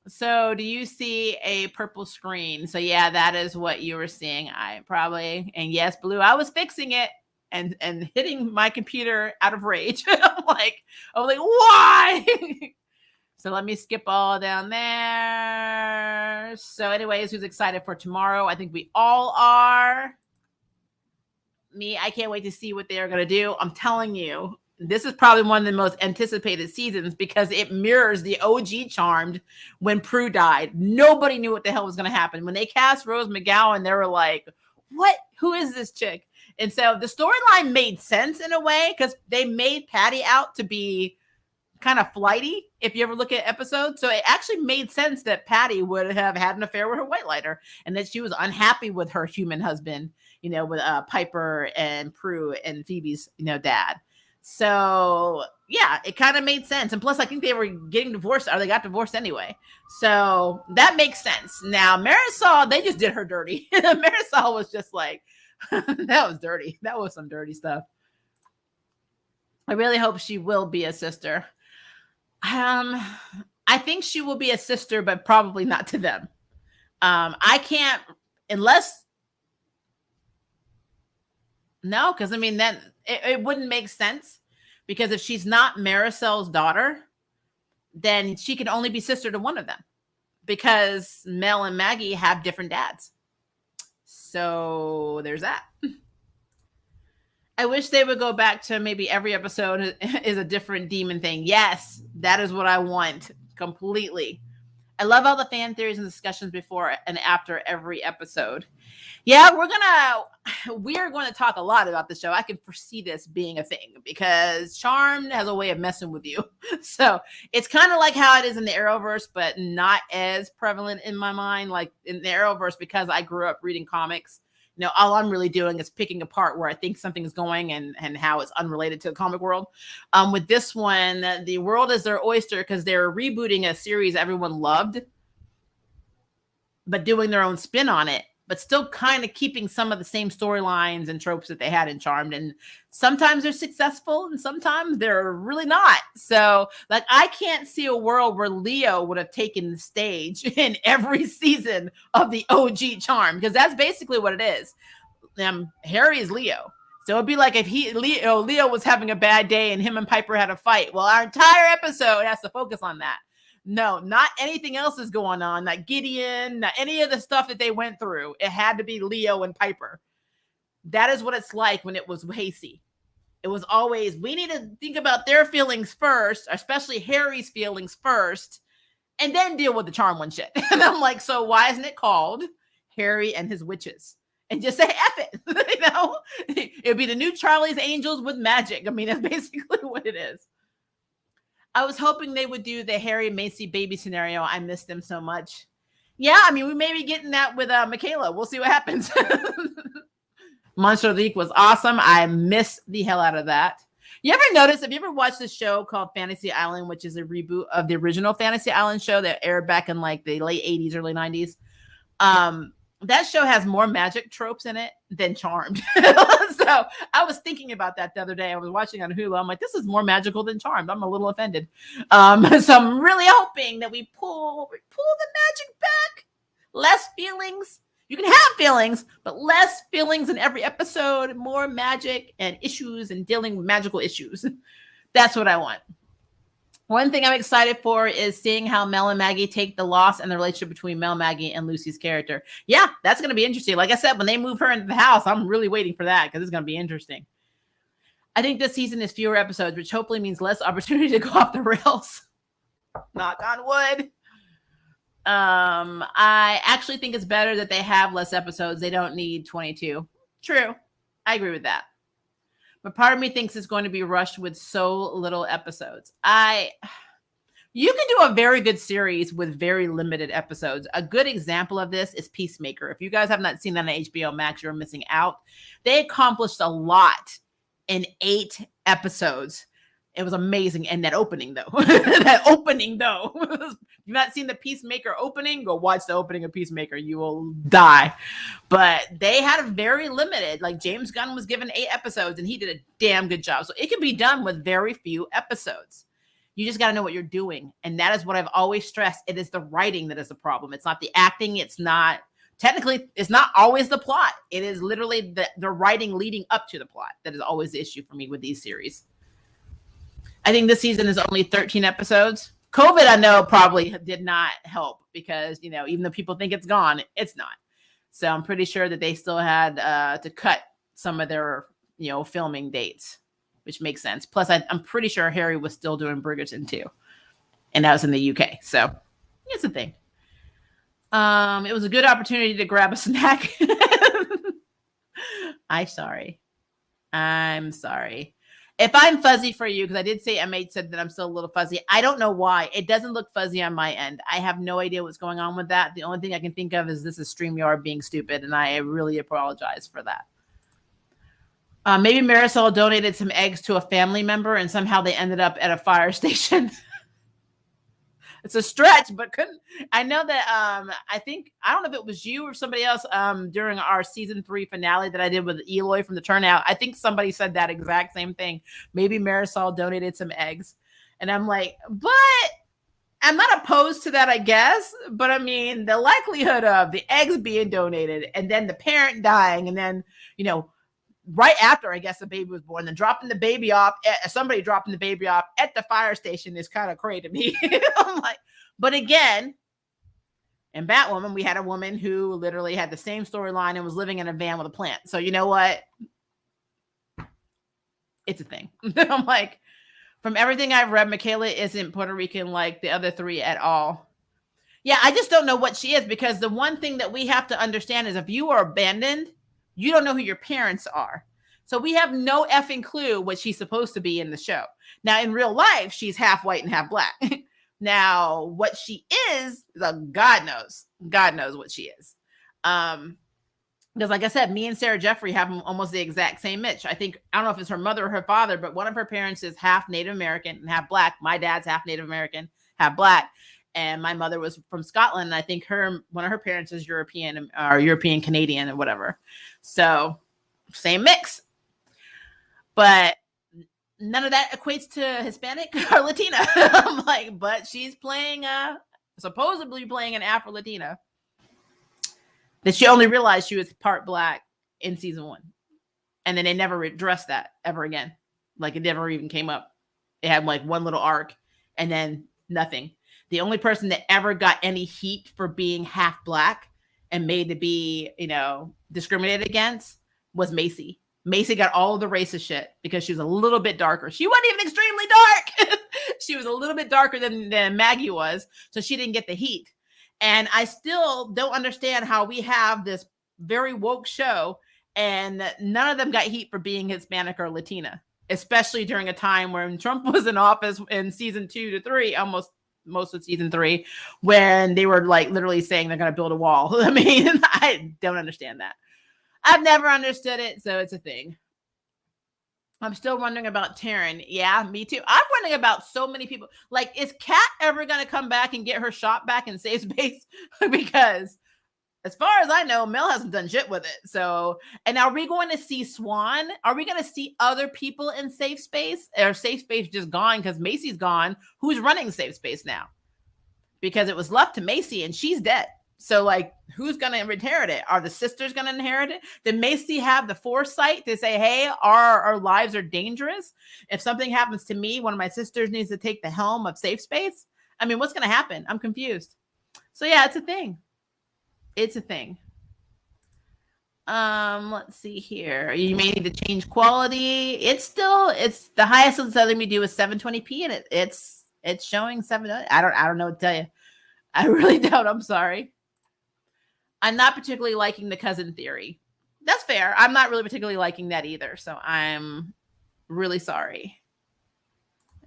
So do you see a purple screen? So yeah, that is what you were seeing. And yes, Blue, I was fixing it and hitting my computer out of rage. I'm like, why? So let me skip all down there. So anyways, who's excited for tomorrow? I think we all are. Me, I can't wait to see what they are going to do. I'm telling you, this is probably one of the most anticipated seasons because it mirrors the OG Charmed when Prue died. Nobody knew what the hell was going to happen. When they cast Rose McGowan, they were like, what? Who is this chick? And so the storyline made sense in a way because they made Patty out to be kind of flighty, if you ever look at episodes. So it actually made sense that Patty would have had an affair with her white lighter and that she was unhappy with her human husband, with Piper and Prue and Phoebe's, dad. So yeah, it kind of made sense. And plus, I think they were getting divorced, or they got divorced anyway. So that makes sense. Now, Marisol, they just did her dirty. Marisol was just like, that was dirty. That was some dirty stuff. I really hope she will be a sister. I think she will be a sister, but probably not to them. I can't, unless, no, because then it wouldn't make sense, because if she's not Marisol's daughter, then she can only be sister to one of them, because Mel and Maggie have different dads. So there's that. I wish they would go back to maybe every episode is a different demon thing. Yes, that is what I want completely. I love all the fan theories and discussions before and after every episode. Yeah, we are going to talk a lot about the show. I can foresee this being a thing because Charmed has a way of messing with you. So it's kind of like how it is in the Arrowverse, but not as prevalent in my mind. Like in the Arrowverse, because I grew up reading comics, all I'm really doing is picking apart where I think something is going and how it's unrelated to the comic world. With this one, the world is their oyster because they're rebooting a series everyone loved, but doing their own spin on it. but still kind of keeping some of the same storylines and tropes that they had in Charmed. And sometimes they're successful and sometimes they're really not. So like, I can't see a world where Leo would have taken the stage in every season of the OG Charmed, because that's basically what it is. Harry is Leo. So it'd be like if Leo was having a bad day and him and Piper had a fight. Well, our entire episode has to focus on that. No, not anything else is going on. Not Gideon, not any of the stuff that they went through. It had to be Leo and Piper. That is what it's like when it was Hasty. It was always, we need to think about their feelings first, especially Harry's feelings first, and then deal with the Charm One shit. And I'm like, so why isn't it called Harry and His Witches? And just say F it, you know? It would be the new Charlie's Angels with magic. I mean, that's basically what it is. I was hoping they would do the Harry Macy baby scenario. I missed them so much. Yeah, I mean, we may be getting that with Michaela. We'll see what happens. Monster of the Week was awesome. I miss the hell out of that. You ever notice, have you ever watched this show called Fantasy Island, which is a reboot of the original Fantasy Island show that aired back in like the late 80s, early 90s? That show has more magic tropes in it than Charmed. So I was thinking about that the other day. I was watching on Hulu. I'm like, this is more magical than Charmed. I'm a little offended. So I'm really hoping that we pull the magic back. Less feelings. You can have feelings, but less feelings in every episode. More magic and issues and dealing with magical issues. That's what I want. One thing I'm excited for is seeing how Mel and Maggie take the loss and the relationship between Mel, Maggie, and Lucy's character. Yeah, that's going to be interesting. Like I said, when they move her into the house, I'm really waiting for that because it's going to be interesting. I think this season is fewer episodes, which hopefully means less opportunity to go off the rails. Knock on wood. I actually think it's better that they have less episodes. They don't need 22. True. I agree with that. But part of me thinks it's going to be rushed with so little episodes. You can do a very good series with very limited episodes. A good example of this is Peacemaker. If you guys have not seen that on HBO Max, you're missing out. They accomplished a lot in 8 episodes. It was amazing. And that opening, though. If you've not seen the Peacemaker opening, go watch the opening of Peacemaker. You will die. But they had a very limited, like James Gunn was given 8 episodes and he did a damn good job. So it can be done with very few episodes. You just got to know what you're doing. And that is what I've always stressed. It is the writing that is the problem. It's not the acting. It's not always the plot. It is literally the writing leading up to the plot. That is always the issue for me with these series. I think this season is only 13 episodes. COVID, I know, probably did not help because, even though people think it's gone, it's not. So I'm pretty sure that they still had to cut some of their, filming dates, which makes sense. Plus, I'm pretty sure Harry was still doing Bridgerton too. And that was in the UK. So it's a thing. It was a good opportunity to grab a snack. I'm sorry. If I'm fuzzy for you, because I did say MH said that I'm still a little fuzzy. I don't know why. It doesn't look fuzzy on my end. I have no idea what's going on with that. The only thing I can think of is this is StreamYard being stupid, and I really apologize for that. Maybe Marisol donated some eggs to a family member, and somehow they ended up at a fire station. It's a stretch, but I know that I don't know if it was you or somebody else during our season 3 finale that I did with Eloy from the Turnout. I think somebody said that exact same thing. Maybe Marisol donated some eggs. And I'm like, but I'm not opposed to that, I guess. But I mean, the likelihood of the eggs being donated and then the parent dying and then, right after, I guess, the baby was born, then somebody dropping the baby off at the fire station is kind of crazy to me. I'm like, but again, in Batwoman, we had a woman who literally had the same storyline and was living in a van with a plant. So you know what? It's a thing. I'm like, from everything I've read, Michaela isn't Puerto Rican like the other 3 at all. Yeah, I just don't know what she is, because the one thing that we have to understand is if you are abandoned, you don't know who your parents are. So we have no effing clue what she's supposed to be in the show. Now, in real life, she's half white and half black. Now, what she is, God knows. God knows what she is. Because like I said, me and Sarah Jeffrey have almost the exact same Mitch. I don't know if it's her mother or her father, but one of her parents is half Native American and half black. My dad's half Native American, half black. And my mother was from Scotland. And I think one of her parents is European or European Canadian or whatever. So same mix. But none of that equates to Hispanic or Latina. I'm like, but she's playing supposedly playing an Afro Latina. That she only realized she was part Black in season 1. And then they never addressed that ever again. Like it never even came up. It had like one little arc and then nothing. The only person that ever got any heat for being half Black and made to be, discriminated against was Macy. Macy got all of the racist shit because she was a little bit darker. She wasn't even extremely dark. She was a little bit darker than Maggie was. So she didn't get the heat. And I still don't understand how we have this very woke show and none of them got heat for being Hispanic or Latina, especially during a time when Trump was in office in season 2 to 3, almost most of season 3, when they were like literally saying they're going to build a wall. I mean, I don't understand that. I've never understood it, so it's a thing. I'm still wondering about Taryn. Yeah, me too. I'm wondering about so many people. Like, is Kat ever going to come back and get her shot back in safe space? Because as far as I know, Mel hasn't done shit with it. So, and are we going to see Swan? Are we going to see other people in safe space? Or safe space just gone because Macy's gone? Who's running safe space now? Because it was left to Macy and she's dead. So, like, who's going to inherit it? Are the sisters going to inherit it? Did Macy have the foresight to say, hey, our lives are dangerous? If something happens to me, one of my sisters needs to take the helm of safe space? I mean, what's going to happen? I'm confused. So, yeah, it's a thing. It's a thing. Let's see here. You may need to change quality. It's the highest it's letting me do is 720p, and it's showing 7. I don't know what to tell you. I really don't. I'm sorry. I'm not particularly liking the cousin theory. That's fair. I'm not really particularly liking that either. So I'm really sorry.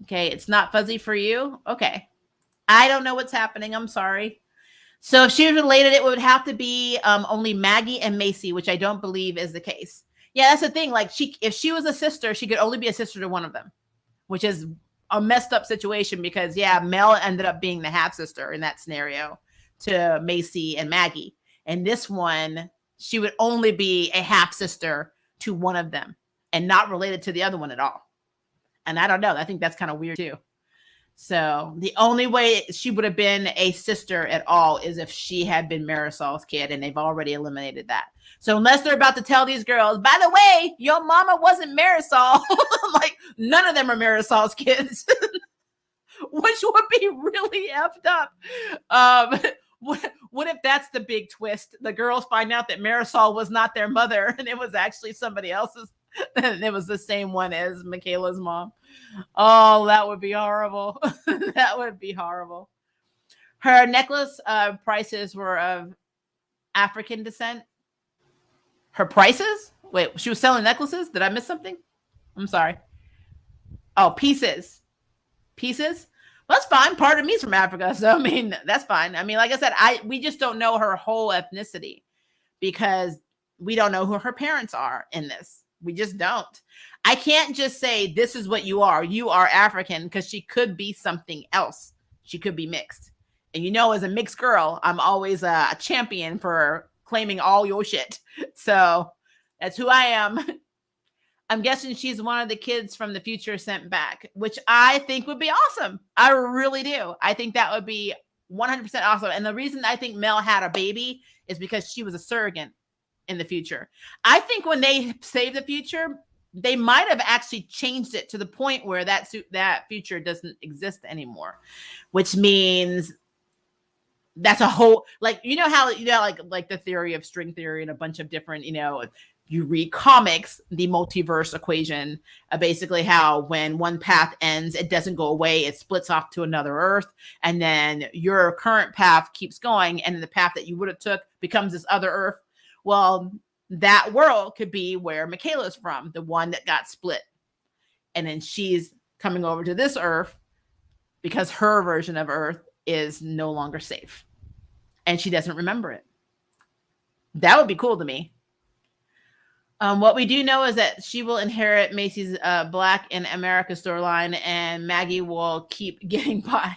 Okay. It's not fuzzy for you. Okay. I don't know what's happening. I'm sorry. So if she was related, it would have to be only Maggie and Macy, which I don't believe is the case. Yeah, that's the thing. Like if she was a sister, she could only be a sister to one of them, which is a messed up situation because Mel ended up being the half sister in that scenario to Macy and Maggie. And this one, she would only be a half sister to one of them and not related to the other one at all. And I don't know. I think that's kind of weird too. So the only way she would have been a sister at all is if she had been Marisol's kid, and they've already eliminated that. So unless they're about to tell these girls, by the way, your mama wasn't Marisol, like none of them are Marisol's kids, which would be really effed up. What if that's the big twist? The girls find out that Marisol was not their mother and it was actually somebody else's. And it was the same one as Michaela's mom. Oh, that would be horrible. That would be horrible. Her necklace prices were of African descent. Her prices? Wait, she was selling necklaces? Did I miss something? I'm sorry. Oh, pieces. Pieces? Well, that's fine. Part of me is from Africa. So, I mean, that's fine. I mean, like I said, we just don't know her whole ethnicity because we don't know who her parents are in this. We just don't. I can't just say this is what you are. You are African because she could be something else. She could be mixed. And as a mixed girl, I'm always a champion for claiming all your shit. So that's who I am. I'm guessing she's one of the kids from the future sent back, which I think would be awesome. I really do. I think that would be 100% awesome. And the reason I think Mel had a baby is because she was a surrogate in the future. I think when they save the future, they might have actually changed it to the point where that future doesn't exist anymore, which means that's a whole, like the theory of string theory and a bunch of different, you read comics, the multiverse equation, basically how when one path ends, it doesn't go away. It splits off to another Earth. And then your current path keeps going. And the path that you would have took becomes this other Earth. Well, that world could be where Michaela's from, the one that got split. And then she's coming over to this Earth because her version of Earth is no longer safe. And she doesn't remember it. That would be cool to me. What we do know is that she will inherit Macy's Black in America storyline, and Maggie will keep getting by.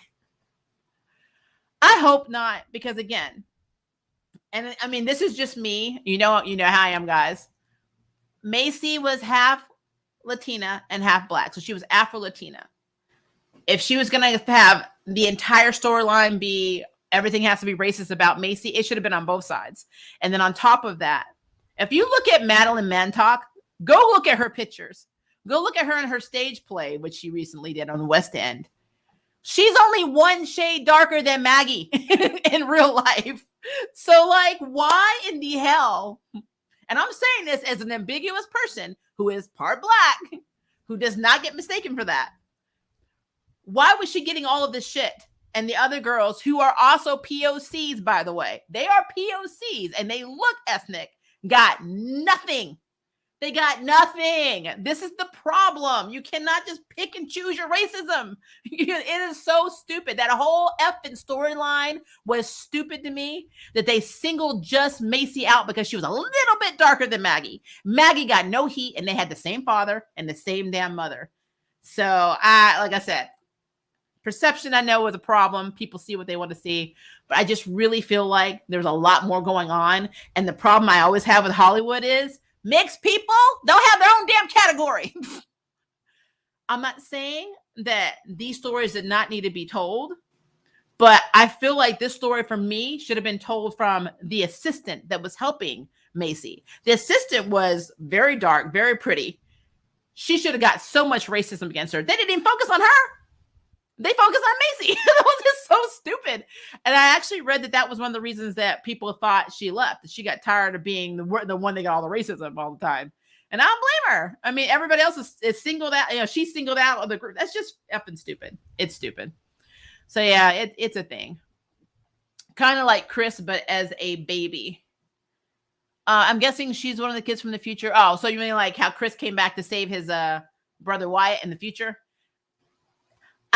I hope not, because again, and I mean, this is just me. You know how I am, guys. Macy was half Latina and half Black, so she was Afro-Latina. If she was going to have the entire storyline be everything has to be racist about Macy, it should have been on both sides. And then on top of that, if you look at Madeline Mantalk, go look at her pictures. Go look at her in her stage play, which she recently did on the West End. She's only one shade darker than Maggie in real life. So, like, why in the hell? And I'm saying this as an ambiguous person who is part Black, who does not get mistaken for that. Why was she getting all of this shit? And the other girls who are also POCs, by the way, they are POCs and they look ethnic, got nothing. They got nothing. This is the problem. You cannot just pick and choose your racism. It is so stupid. That whole effing storyline was stupid to me, that they singled just Macy out because she was a little bit darker than Maggie. Maggie got no heat, and they had the same father and the same damn mother. So, like I said, perception, I know, is a problem. People see what they want to see. But I just really feel like there's a lot more going on. And the problem I always have with Hollywood is mixed people don't have their own damn category. I'm not saying that these stories did not need to be told, but I feel like this story for me should have been told from the assistant that was helping Macy. The assistant was very dark, very pretty. She should have got so much racism against her. They didn't even focus on her. They focus on Macy. That was just so stupid. And I actually read that was one of the reasons that people thought she left. That she got tired of being the one that got all the racism all the time. And I don't blame her. I mean, everybody else is singled out. You know, she's singled out of the group. That's just effing stupid. It's stupid. So yeah, it's a thing. Kind of like Chris, but as a baby. I'm guessing she's one of the kids from the future. Oh, so you mean like how Chris came back to save his brother Wyatt in the future?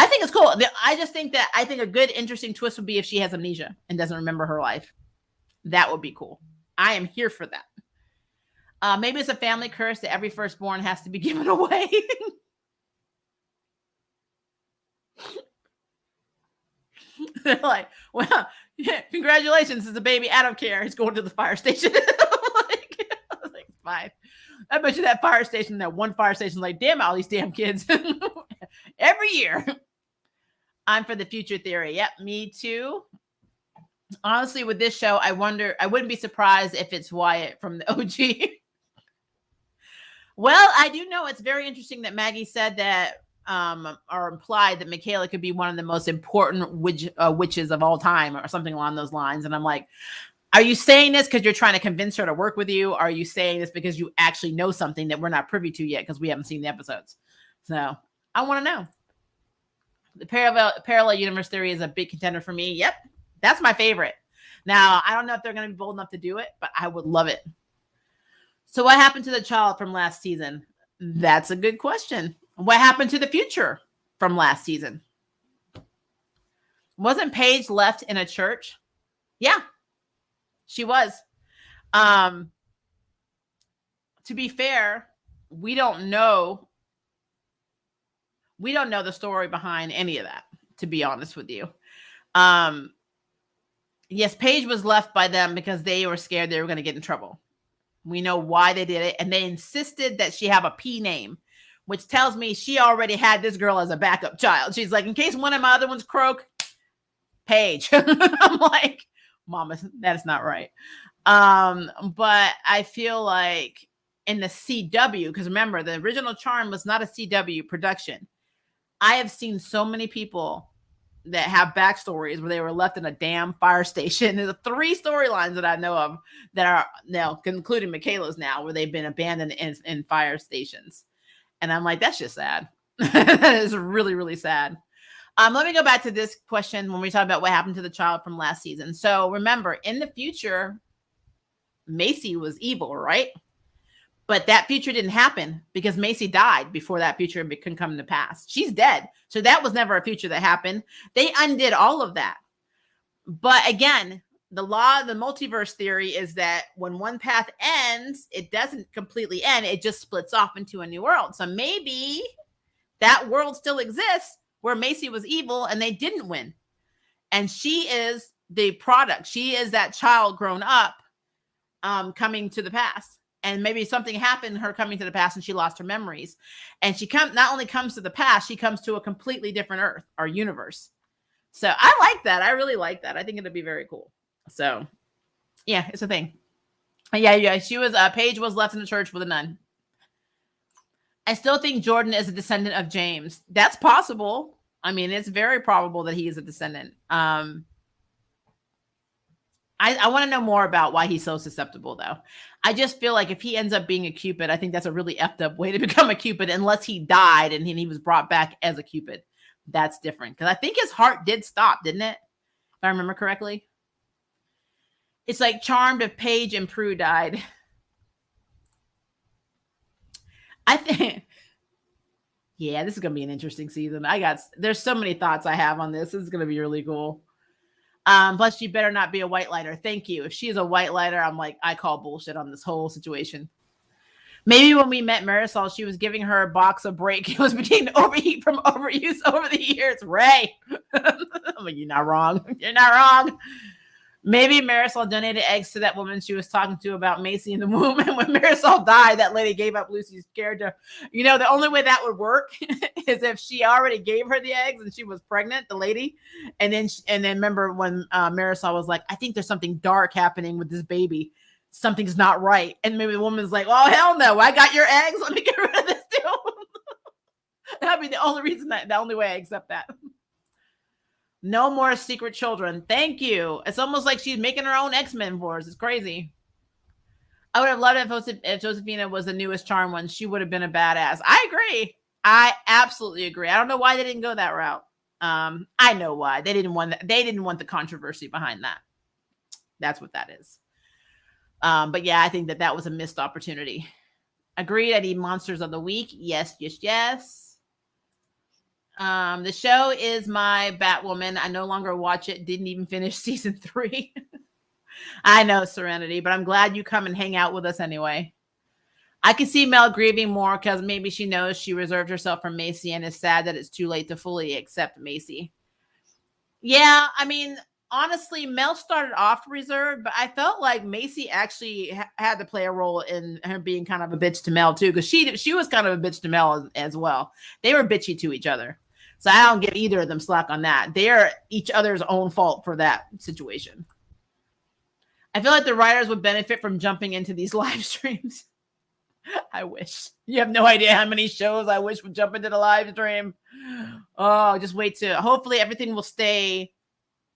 I think it's cool. I think a good, interesting twist would be if she has amnesia and doesn't remember her life. That would be cool. I am here for that. Maybe it's a family curse that every firstborn has to be given away. They're like, well, yeah, congratulations, it's a baby. I don't care. He's going to the fire station. I was like, fine. I bet you that fire station, that one fire station, like, damn all these damn kids. Every year. I'm for the future theory. Yep, me too. Honestly, with this show, I wouldn't be surprised if it's Wyatt from the OG. Well, I do know it's very interesting that Maggie said that, or implied that Michaela could be one of the most important witches of all time, or something along those lines. And I'm like, are you saying this because you're trying to convince her to work with you? Or are you saying this because you actually know something that we're not privy to yet because we haven't seen the episodes? So I want to know. The parallel universe theory is a big contender for me. Yep, that's my favorite. Now, I don't know if they're going to be bold enough to do it, but I would love it. So what happened to the child from last season? That's a good question. What happened to the future from last season? Wasn't Paige left in a church? Yeah, she was. To be fair, we don't know the story behind any of that, to be honest with you. Yes, Paige was left by them because they were scared they were going to get in trouble. We know why they did it. And they insisted that she have a P name, which tells me she already had this girl as a backup child. She's like, in case one of my other ones croak, Paige. I'm like, Mama, that is not right. But I feel like in the CW, because remember, the original Charm was not a CW production. I have seen so many people that have backstories where they were left in a damn fire station. There's 3 storylines that I know of that are now, including Michaela's now, where they've been abandoned in fire stations. And I'm like, that's just sad. That is really, really sad. Let me go back to this question when we talk about what happened to the child from last season. So remember, in the future, Macy was evil, right? But that future didn't happen because Macy died before that future could come to pass. She's dead. So that was never a future that happened. They undid all of that. But again, the law of the multiverse theory is that when one path ends, it doesn't completely end. It just splits off into a new world. So maybe that world still exists where Macy was evil and they didn't win. And she is the product. She is that child grown up, coming to the past. And maybe something happened, her coming to the past, and she lost her memories. And she not only comes to the past, she comes to a completely different Earth or universe. So I like that. I really like that. I think it'd be very cool. So yeah, it's a thing. Yeah. She was, Paige was left in the church with a nun. I still think Jordan is a descendant of James. That's possible. I mean, it's very probable that he is a descendant. I want to know more about why he's so susceptible, though. I just feel like if he ends up being a Cupid, I think that's a really effed up way to become a Cupid, unless he died and he was brought back as a Cupid. That's different. Because I think his heart did stop, didn't it? If I remember correctly. It's like Charmed if Paige and Prue died. I think, yeah, this is going to be an interesting season. There's so many thoughts I have on this. This is going to be really cool. Plus, she better not be a white lighter. Thank you. If she's a white lighter, I'm like, I call bullshit on this whole situation. Maybe when we met Marisol, she was giving her a box a break. It was between overheat from overuse over the years. Ray. I'm like, you're not wrong. You're not wrong. Maybe Marisol donated eggs to that woman she was talking to about Macy in the womb. And when Marisol died, that lady gave up Lucy's character. You know, the only way that would work is if she already gave her the eggs and she was pregnant, the lady. And then remember when Marisol was like, I think there's something dark happening with this baby. Something's not right. And maybe the woman's like, oh, hell no. I got your eggs. Let me get rid of this too. That'd be the only reason, the only way I accept that. No more secret children. Thank you. It's almost like she's making her own X-Men for us. It's crazy. I would have loved it if Josephina was the newest Charm one. She would have been a badass. I agree. I absolutely agree. I don't know why they didn't go that route. I know why. They didn't want the controversy behind that. That's what that is. But yeah, I think that was a missed opportunity. Agreed. I need Monsters of the Week. Yes. The show is my Batwoman. I no longer watch it. Didn't even finish season 3. I know, Serenity, but I'm glad you come and hang out with us anyway. I can see Mel grieving more because maybe she knows she reserved herself for Macy and is sad that it's too late to fully accept Macy. Yeah, I mean, honestly, Mel started off reserved, but I felt like Macy actually had to play a role in her being kind of a bitch to Mel too, because she was kind of a bitch to Mel as well. They were bitchy to each other. So I don't give either of them slack on that. They are each other's own fault for that situation. I feel like the writers would benefit from jumping into these live streams. I wish. You have no idea how many shows I wish would jump into the live stream. Oh, just wait hopefully everything will stay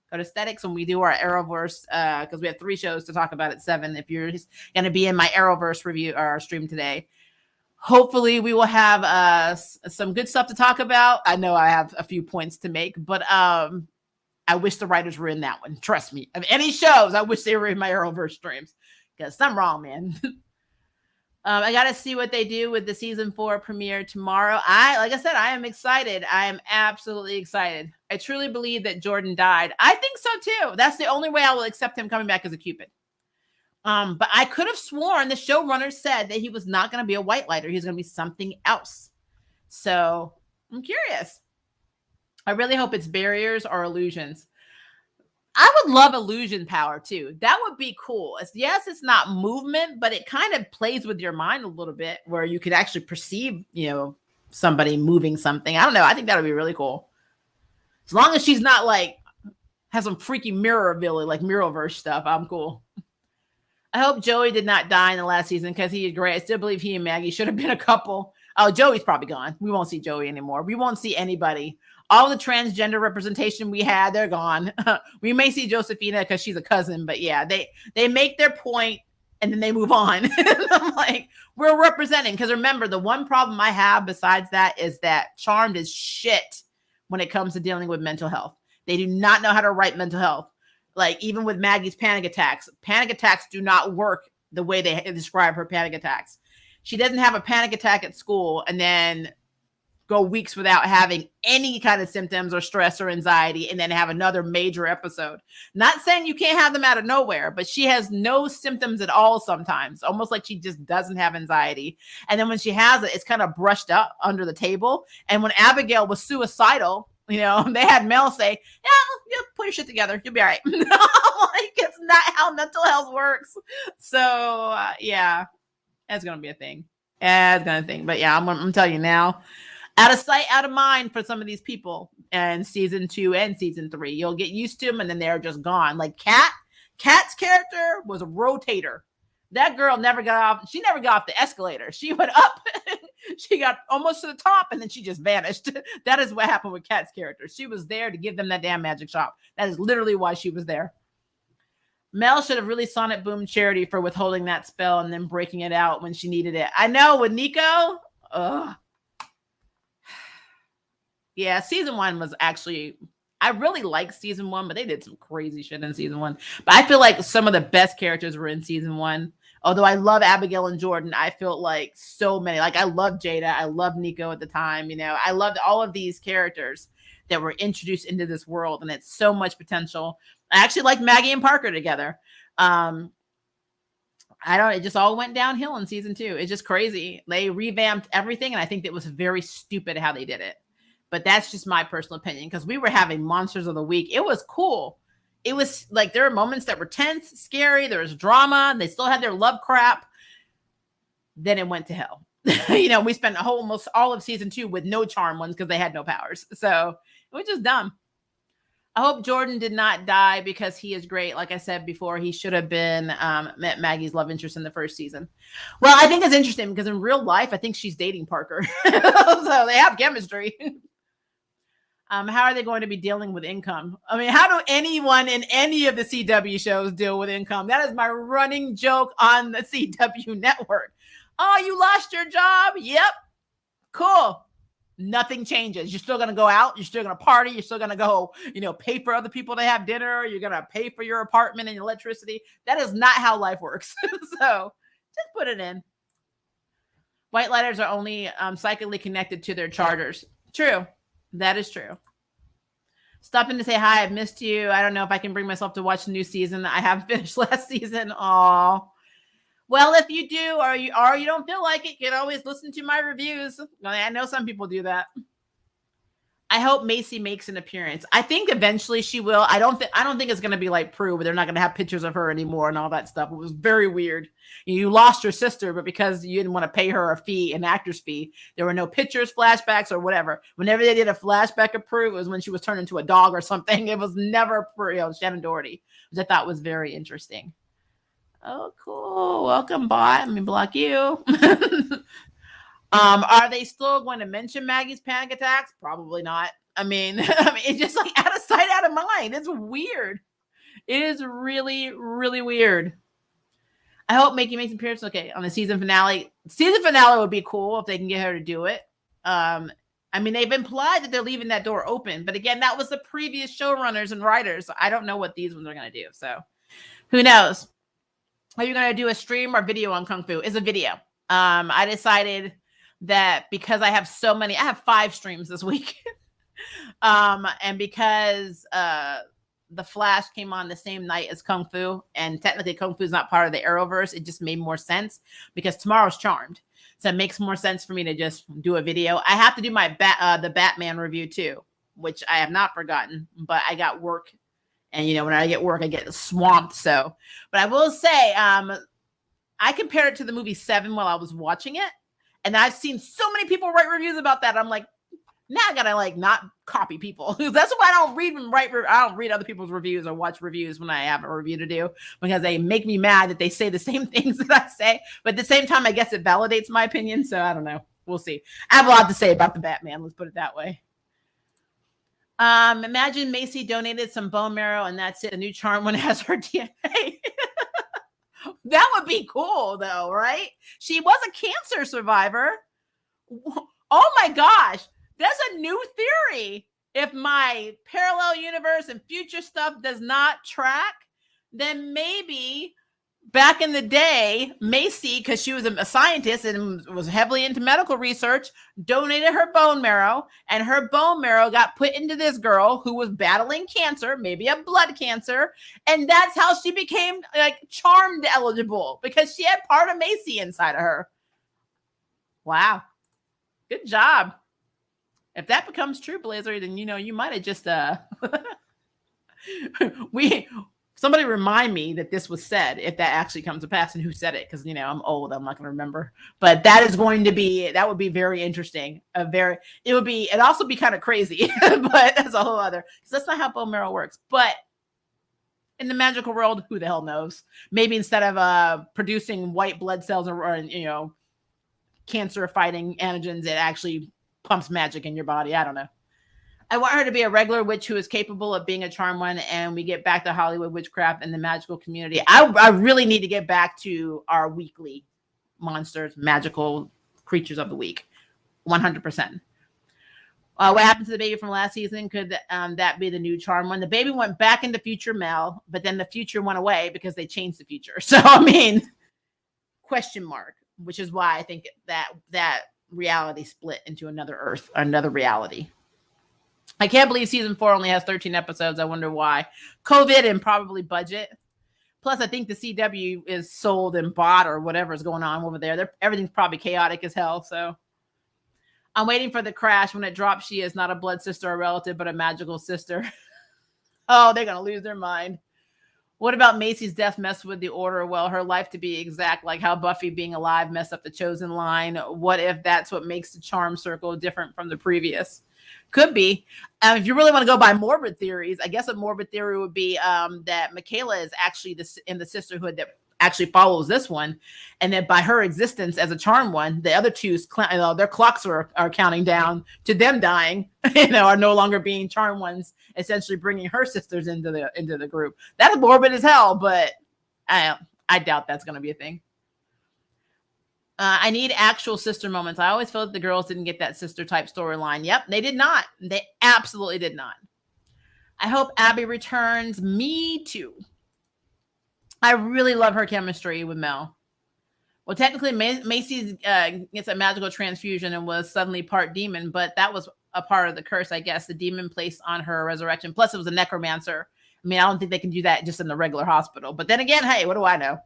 good aesthetics when we do our Arrowverse, because we have 3 shows to talk about at 7. If you're going to be in my Arrowverse review or stream today. Hopefully we will have some good stuff to talk about. I know I have a few points to make, but I wish the writers were in that one. Trust me. Of any shows, I wish they were in my Arrowverse streams because something wrong, man. I got to see what they do with the season 4 premiere tomorrow. Like I said, I am excited. I am absolutely excited. I truly believe that Jordan died. I think so too. That's the only way I will accept him coming back as a Cupid. But I could have sworn the showrunner said that he was not going to be a white lighter. He's going to be something else. So I'm curious. I really hope it's barriers or illusions. I would love illusion power too. That would be cool. It's not movement, but it kind of plays with your mind a little bit where you could actually perceive, somebody moving something. I don't know. I think that would be really cool. As long as she's not like, has some freaky mirror ability, like Mirrorverse stuff, I'm cool. I hope Joey did not die in the last season because he is great. I still believe he and Maggie should have been a couple. Oh, Joey's probably gone. We won't see Joey anymore. We won't see anybody. All the transgender representation we had, they're gone. We may see Josephina because she's a cousin, but yeah, they make their point and then they move on. I'm like, we're representing. Because remember, the one problem I have besides that is that Charmed is shit when it comes to dealing with mental health. They do not know how to write mental health. Like even with Maggie's panic attacks do not work the way they describe her panic attacks. She doesn't have a panic attack at school and then go weeks without having any kind of symptoms or stress or anxiety and then have another major episode. Not saying you can't have them out of nowhere, but she has no symptoms at all sometimes, almost like she just doesn't have anxiety. And then when she has it, it's kind of brushed up under the table. And when Abigail was suicidal You know, they had Mel say, yeah, you put your shit together. You'll be all right. Like, it's not how mental health works. So, yeah, that's going to be a thing. Yeah, it's going to be a thing. But yeah, I'm telling you now, out of sight, out of mind for some of these people in season 2 and season 3. You'll get used to them and then they're just gone. Like Kat's character was a rotator. That girl never got off. She never got off the escalator. She went up. She got almost to the top and then she just vanished. That is what happened with Kat's character. She was there to give them that damn magic shop. That is literally why she was there. Mel should have really Sonic Boom Charity for withholding that spell and then breaking it out when she needed it. I know with Nico. Ugh. Yeah, season 1 was actually, I really liked season 1, but they did some crazy shit in season 1. But I feel like some of the best characters were in season 1. Although I love Abigail and Jordan, I felt like so many, like I love Jada, I love Nico at the time, you know, I loved all of these characters that were introduced into this world, and it's so much potential. I actually like Maggie and Parker together. It just all went downhill in season 2. It's just crazy. They revamped everything, and I think it was very stupid how they did it. But that's just my personal opinion, because we were having Monsters of the Week. It was cool. It was like there were moments that were tense, scary. There was drama. They still had their love crap. Then it went to hell. You know, we spent almost all of season 2 with no charm ones because they had no powers. So it was just dumb. I hope Jordan did not die because he is great. Like I said before, he should have been met Maggie's love interest in the first season. Well, I think it's interesting because in real life, I think she's dating Parker. So they have chemistry. How are they going to be dealing with income? I mean, how do anyone in any of the CW shows deal with income? That is my running joke on the CW network. Oh, you lost your job? Yep. Cool. Nothing changes. You're still going to go out. You're still going to party. You're still going to go, you know, pay for other people to have dinner. You're going to pay for your apartment and electricity. That is not how life works. So just put it in. White lighters are only psychically connected to their chargers. True. That is true. Stopping to say hi. I've missed you. I don't know if I can bring myself to watch the new season. I haven't finished last season. Aw. Well, if you do, or you don't feel like it, you can always listen to my reviews. I know some people do that. I hope Macy makes an appearance. I think eventually she will. I don't think it's going to be like Prue, where they're not going to have pictures of her anymore and all that stuff. It was very weird. You lost your sister, but because you didn't want to pay her a fee, an actor's fee, there were no pictures, flashbacks, or whatever. Whenever they did a flashback of Prue, it was when she was turned into a dog or something. It was never Prue, Shannon Doherty, which I thought was very interesting. Oh, cool. Welcome, bot. Let me block you. Are they still going to mention Maggie's panic attacks? Probably not. I mean, it's just like out of sight, out of mind. It's weird. It is really, really weird. I hope Maggie makes an appearance. Okay, on the season finale. Season finale would be cool if they can get her to do it. I mean, they've implied that they're leaving that door open, but again, that was the previous showrunners and writers. So I don't know what these ones are going to do. So who knows? Are you going to do a stream or video on Kung Fu? It's a video. I decided that because I have so many, I have 5 streams this week. And because the Flash came on the same night as Kung Fu, and technically Kung Fu is not part of the Arrowverse, it just made more sense because tomorrow's Charmed. So it makes more sense for me to just do a video. I have to do my the Batman review too, which I have not forgotten, but I got work. And, you know, when I get work, I get swamped. So, but I will say, I compared it to the movie Seven while I was watching it. And I've seen so many people write reviews about that. I'm like, now I gotta like not copy people. That's why I don't read and write. I don't read other people's reviews or watch reviews when I have a review to do, because they make me mad that they say the same things that I say. But at the same time, I guess it validates my opinion. So I don't know. We'll see. I have a lot to say about the Batman. Let's put it that way. Imagine Macy donated some bone marrow and that's it. A new charm one has her DNA. That would be cool though, right? She was a cancer survivor. Oh my gosh. That's a new theory. If my parallel universe and future stuff does not track, then maybe back in the day, Macy, because she was a scientist and was heavily into medical research, donated her bone marrow, and her bone marrow got put into this girl who was battling cancer, maybe a blood cancer, and that's how she became like charmed eligible, because she had part of Macy inside of her. Wow. Good job. If that becomes true, Blazer, then you might have just somebody remind me that this was said if that actually comes to pass and who said it, because I'm old, I'm not going to remember. But that would be very interesting. It'd also be kind of crazy, but that's a whole other, because that's not how bone marrow works. But in the magical world, who the hell knows? Maybe instead of producing white blood cells or cancer fighting antigens, it actually pumps magic in your body. I don't know. I want her to be a regular witch who is capable of being a charmed one, and we get back to Hollywood witchcraft and the magical community. I really need to get back to our weekly monsters, magical creatures of the week. 100%. What happened to the baby from last season? Could that be the new charm one? The baby went back into future Mel, but then the future went away because they changed the future. So, question mark, which is why I think that reality split into another Earth, another reality. I can't believe season 4 only has 13 episodes. I wonder why. COVID and probably budget. Plus, I think the CW is sold and bought or whatever is going on over there. Everything's probably chaotic as hell. So I'm waiting for the crash. When it drops, she is not a blood sister or relative, but a magical sister. Oh, they're going to lose their mind. What about Macy's death mess with the order? Well, her life, to be exact, like how Buffy being alive messed up the chosen line. What if that's what makes the charm circle different from the previous? Could be. If you really want to go by morbid theories, I guess a morbid theory would be that Michaela is actually in the sisterhood that actually follows this one, and that by her existence as a charm one, the other two's their clocks are counting down to them dying. Are no longer being charm ones, essentially bringing her sisters into the group. That's morbid as hell, but I doubt that's going to be a thing. I need actual sister moments. I always felt the girls didn't get that sister type storyline. Yep, they did not. They absolutely did not. I hope Abby returns. Me too. I really love her chemistry with Mel. Well, technically, Macy's gets a magical transfusion and was suddenly part demon, but that was a part of the curse, I guess. The demon placed on her resurrection. Plus, it was a necromancer. I don't think they can do that just in the regular hospital. But then again, hey, what do I know?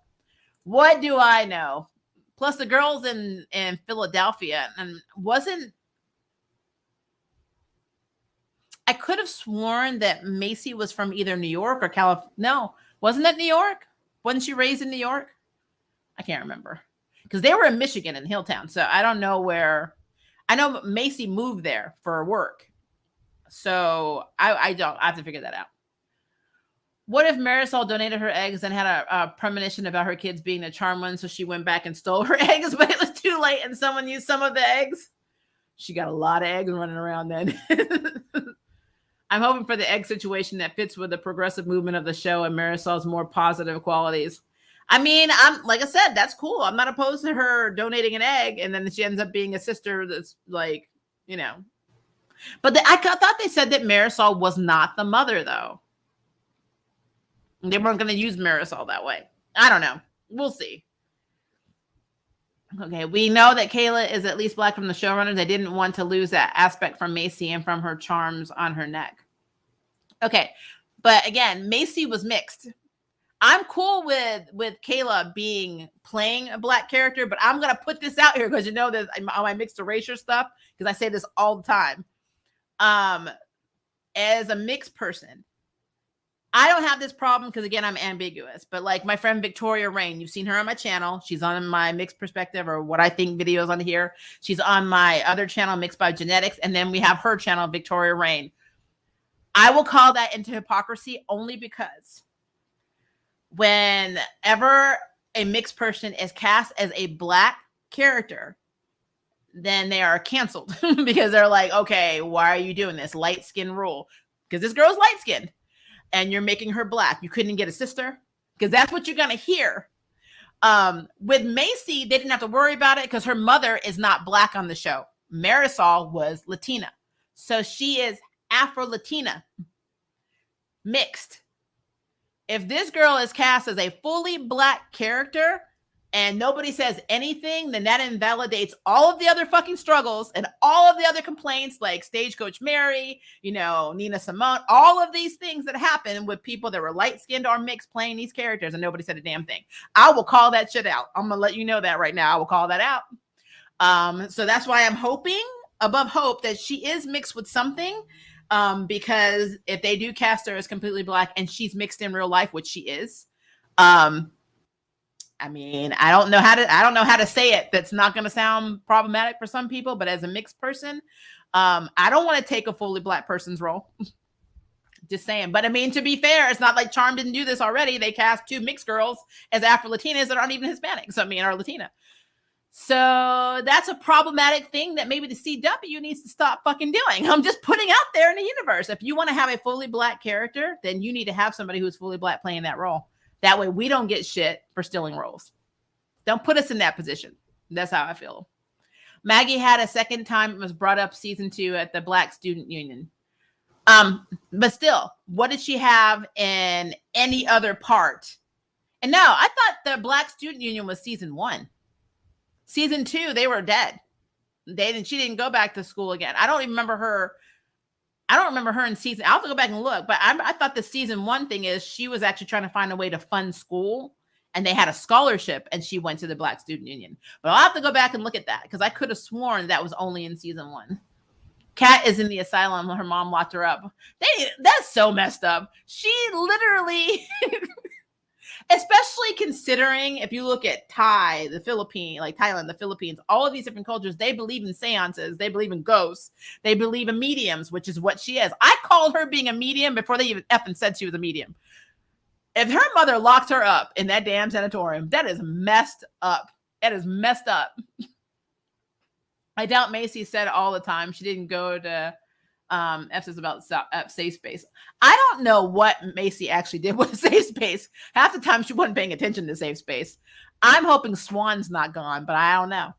What do I know? Plus, the girls in Philadelphia, and I could have sworn that Macy was from either New York or California. No, wasn't it New York? Wasn't she raised in New York? I can't remember, because they were in Michigan in Hilltown. So I don't know where. I know Macy moved there for work. So I have to figure that out. What if Marisol donated her eggs and had a premonition about her kids being the charm one, so she went back and stole her eggs, but it was too late and someone used some of the eggs? She got a lot of eggs running around then. I'm hoping for the egg situation that fits with the progressive movement of the show and Marisol's more positive qualities. I'm like I said, that's cool. I'm not opposed to her donating an egg and then she ends up being a sister that's like, But I thought they said that Marisol was not the mother, though. They weren't going to use Marisol that way. I don't know. We'll see. Okay, we know that Kayla is at least Black from the showrunners. They didn't want to lose that aspect from Macy and from her charms on her neck. Okay, but again, Macy was mixed. I'm cool with Kayla playing a Black character, but I'm going to put this out here because that all my mixed erasure stuff, because I say this all the time. As a mixed person, I don't have this problem because, again, I'm ambiguous. But like my friend Victoria Rain, you've seen her on my channel. She's on my Mixed Perspective or What I Think videos on here. She's on my other channel, Mixed by Genetics. And then we have her channel, Victoria Rain. I will call that into hypocrisy only because whenever a mixed person is cast as a Black character, then they are canceled because they're like, okay, why are you doing this? Light skin rule. Because this girl's light skinned. And you're making her Black. You couldn't get a sister, because that's what you're going to hear. With Macy, they didn't have to worry about it because her mother is not Black on the show. Marisol was Latina. So she is Afro-Latina, mixed. If this girl is cast as a fully Black character and nobody says anything, then that invalidates all of the other fucking struggles and all of the other complaints like Stagecoach Mary, Nina Simone, all of these things that happen with people that were light-skinned or mixed playing these characters and nobody said a damn thing. I will call that shit out. I'm going to let you know that right now. I will call that out. So that's why I'm hoping above hope that she is mixed with something. Because if they do cast her as completely black and she's mixed in real life, which she is, I mean, I don't know how to say it that's not going to sound problematic for some people, but as a mixed person, I don't want to take a fully black person's role. Just saying. But I mean, to be fair, it's not like Charm didn't do this already. They cast 2 mixed girls as Afro-Latinas that aren't even Hispanics. I mean, are Latina. So that's a problematic thing that maybe the CW needs to stop fucking doing. I'm just putting out there in the universe. If you want to have a fully black character, then you need to have somebody who's fully black playing that role. That way we don't get shit for stealing roles. Don't put us in that position. That's how I feel. Maggie had a second time it was brought up season 2 at the Black Student Union. But still, what did she have in any other part? And no, I thought the Black Student Union was season 1. Season 2, they were dead. She didn't go back to school again. I don't remember her in season. I'll have to go back and look, but I thought the season 1 thing is she was actually trying to find a way to fund school, and they had a scholarship, and she went to the Black Student Union. But I'll have to go back and look at that because I could have sworn that was only in season 1. Kat is in the asylum. Her mom locked her up. That's so messed up. She literally, especially considering if you look at Thailand, the Philippines, all of these different cultures, they believe in seances. They believe in ghosts. They believe in mediums, which is what she is. I called her being a medium before they even effing said she was a medium. If her mother locked her up in that damn sanatorium, that is messed up. That is messed up. I doubt Macy said all the time she didn't go to F's about safe space. I don't know what Macy actually did with safe space. Half the time she wasn't paying attention to safe space. I'm hoping Swan's not gone, but I don't know.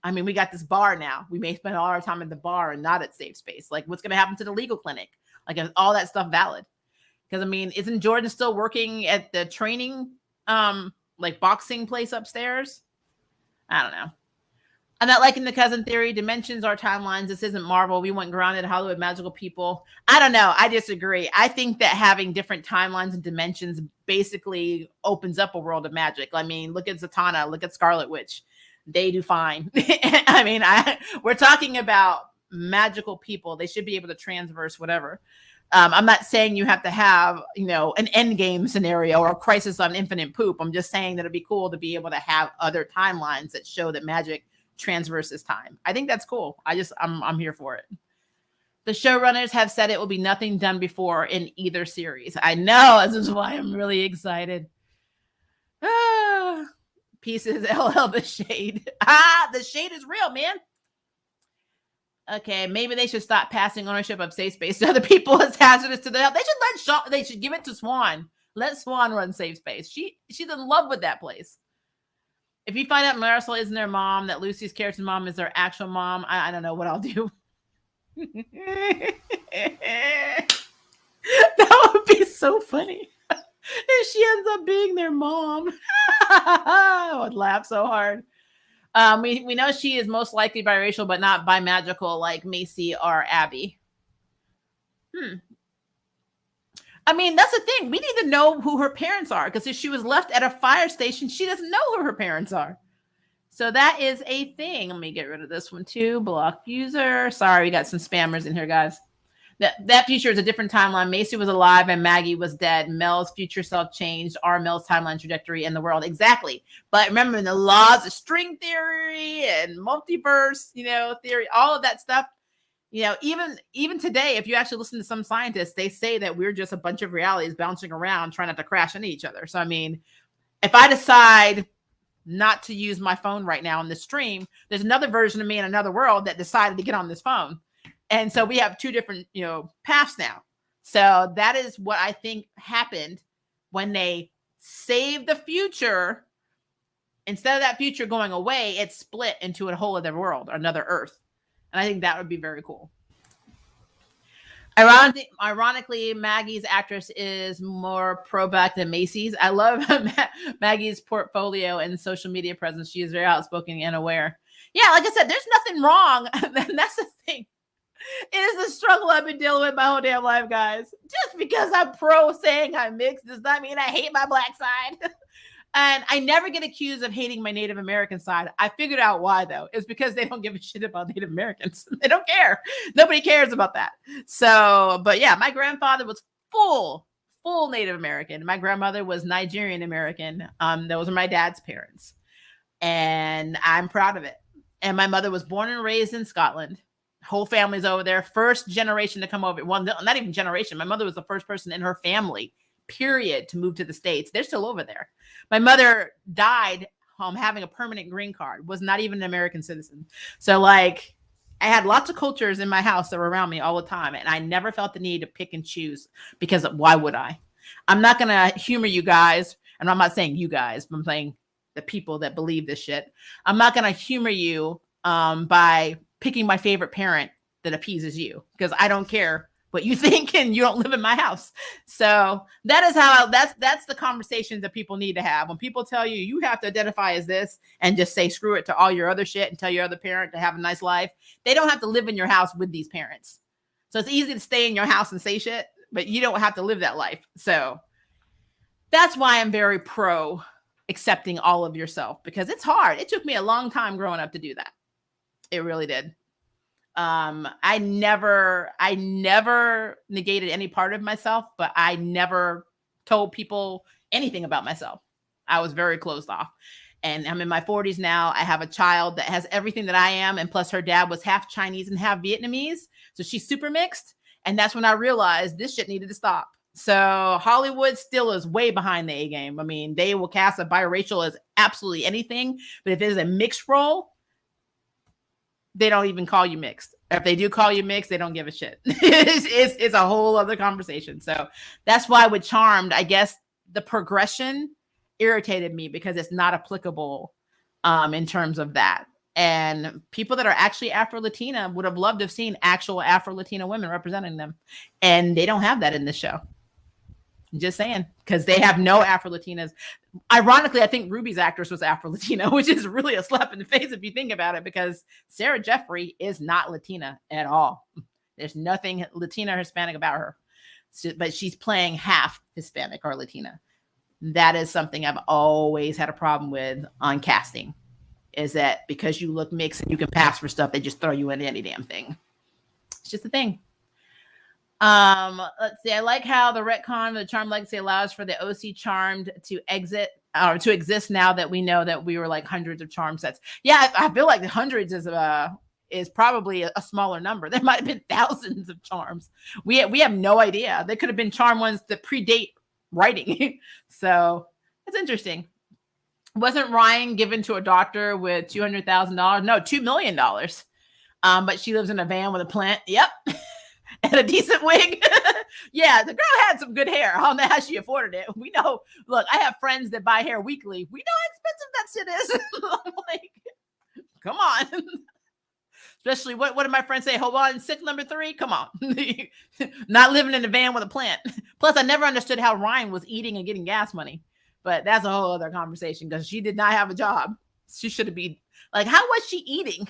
I mean, we got this bar now. We may spend all our time at the bar and not at safe space. Like, what's going to happen to the legal clinic? Like, is all that stuff valid? Because, I mean, isn't Jordan still working at the training, boxing place upstairs? I don't know. I'm not liking the cousin theory. Dimensions are timelines. This isn't Marvel. We want grounded Hollywood magical people. I don't know. I disagree. I think that having different timelines and dimensions basically opens up a world of magic. I mean, look at Zatanna. Look at Scarlet Witch. They do fine. I mean, we're talking about magical people. They should be able to transverse whatever. I'm not saying you have to have, an end game scenario or a Crisis on Infinite Poop. I'm just saying that it'd be cool to be able to have other timelines that show that magic transverses time. I think that's cool. I'm here for it. The showrunners have said it will be nothing done before in either series. I know. This is why I'm really excited. Pieces. LL the shade. The shade is real, man. Okay, maybe they should stop passing ownership of safe space to other people. It's hazardous to the health. They should give it to Swan. Let Swan run safe space. She's in love with that place. If you find out Marisol isn't their mom, that Lucy's character mom is their actual mom, I don't know what I'll do. That would be so funny. If she ends up being their mom. I would laugh so hard. We know she is most likely biracial, but not bimagical like Macy or Abby. I mean, that's the thing. We need to know who her parents are, because if she was left at a fire station, she doesn't know who her parents are. So that is a thing. Let me get rid of this one too. Block user. Sorry, we got some spammers in here, guys. That future is a different timeline. Macy was alive and Maggie was dead. Mel's future self changed our Mel's timeline trajectory in the world. Exactly. But remember, in the laws of string theory and multiverse, theory, all of that stuff, even today, if you actually listen to some scientists, they say that we're just a bunch of realities bouncing around trying not to crash into each other. So, I mean, if I decide not to use my phone right now in the stream, there's another version of me in another world that decided to get on this phone. And so we have two different, paths now. So that is what I think happened when they saved the future. Instead of that future going away, it split into a whole other world, another Earth. And I think that would be very cool. Ironically, Maggie's actress is more pro-black than Macy's. I love Maggie's portfolio and social media presence. She is very outspoken and aware. Yeah, like I said, there's nothing wrong. And that's the thing. It is a struggle I've been dealing with my whole damn life, guys. Just because I'm pro saying I'm mixed does not mean I hate my black side. And I never get accused of hating my Native American side. I figured out why, though. It's because they don't give a shit about Native Americans. They don't care. Nobody cares about that. So, but yeah, my grandfather was full Native American. My grandmother was Nigerian American. Those are my dad's parents. And I'm proud of it. And my mother was born and raised in Scotland. Whole family's over there. First generation to come over. Well, not even generation. My mother was the first person in her family, period, to move to the States. They're still over there. My mother died having a permanent green card, was not even an American citizen. So like I had lots of cultures in my house that were around me all the time. And I never felt the need to pick and choose because why would I? I'm not going to humor you guys. And I'm not saying you guys, but I'm saying the people that believe this shit. I'm not going to humor you by picking my favorite parent that appeases you because I don't care what you think and you don't live in my house. So that is how that's the conversations that people need to have. When people tell you you have to identify as this and just say screw it to all your other shit and tell your other parent to have a nice life, they don't have to live in your house with these parents. So it's easy to stay in your house and say shit, but you don't have to live that life. So that's why I'm very pro accepting all of yourself because it's hard. It took me a long time growing up to do that. It really did. I never negated any part of myself, but I never told people anything about myself. I was very closed off. And I'm in my 40s now. I have a child that has everything that I am. And plus her dad was half Chinese and half Vietnamese. So she's super mixed. And that's when I realized this shit needed to stop. So Hollywood still is way behind the A game. I mean, they will cast a biracial as absolutely anything. But if it is a mixed role, they don't even call you mixed. If they do call you mixed, they don't give a shit. It's a whole other conversation. So that's why with Charmed, I guess the progression irritated me because it's not applicable in terms of that. And people that are actually Afro-Latina would have loved to have seen actual Afro-Latina women representing them. And they don't have that in this show. Just saying, because they have no Afro-Latinas. Ironically, I think Ruby's actress was Afro-Latina, which is really a slap in the face if you think about it, because Sarah Jeffrey is not Latina at all. There's nothing Latina or Hispanic about her, but she's playing half Hispanic or Latina. That is something I've always had a problem with on casting, is that because you look mixed and you can pass for stuff, they just throw you into any damn thing. It's just a thing. Let's see. I like how the retcon of the Charmed Legacy allows for the OC Charmed to exist now that we know that we were like hundreds of Charmed sets. Yeah, I feel like the hundreds is probably a smaller number. There might have been thousands of Charms. We have no idea. They could have been Charm ones that predate writing. So it's interesting. Wasn't Ryan given to a doctor with $200,000? No, $2 million. But she lives in a van with a plant. Yep. And a decent wig. Yeah, the girl had some good hair. I don't know how she afforded it. We know. Look, I have friends that buy hair weekly. We know how expensive that shit is. I'm like, come on. Especially what did my friends say? Hold on, sick number 3. Come on. Not living in a van with a plant. Plus, I never understood how Ryan was eating and getting gas money. But that's a whole other conversation because she did not have a job. She should have been like, how was she eating?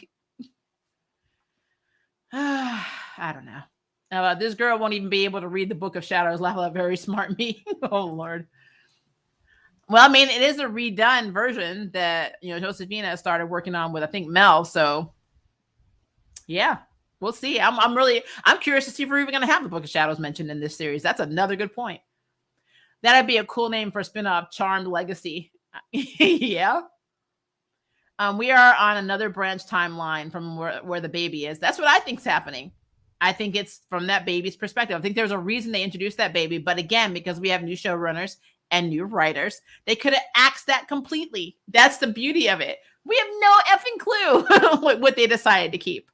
I don't know. This girl won't even be able to read the Book of Shadows. Like very smart me. Oh Lord. Well, I mean, it is a redone version that Josefina started working on with I think Mel. So yeah, we'll see. I'm curious to see if we're even going to have the Book of Shadows mentioned in this series. That's another good point. That'd be a cool name for a spinoff, Charmed Legacy. Yeah. We are on another branch timeline from where the baby is. That's what I think's happening. I think it's from that baby's perspective. I think there's a reason they introduced that baby. But again, because we have new showrunners and new writers, they could have axed that completely. That's the beauty of it. We have no effing clue what they decided to keep.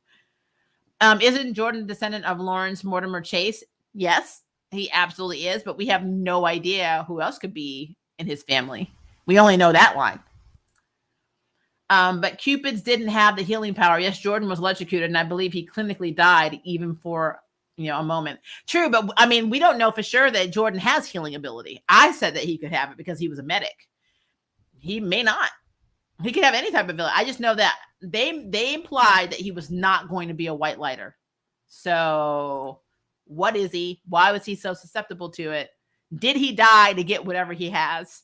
Isn't Jordan a descendant of Lawrence Mortimer Chase? Yes, he absolutely is. But we have no idea who else could be in his family. We only know that line. But Cupid's didn't have the healing power. Yes, Jordan was electrocuted, and I believe he clinically died even for a moment. True, but I mean, we don't know for sure that Jordan has healing ability. I said that he could have it because he was a medic. He may not. He could have any type of ability. I just know that they implied that he was not going to be a white lighter. So what is he? Why was he so susceptible to it? Did he die to get whatever he has?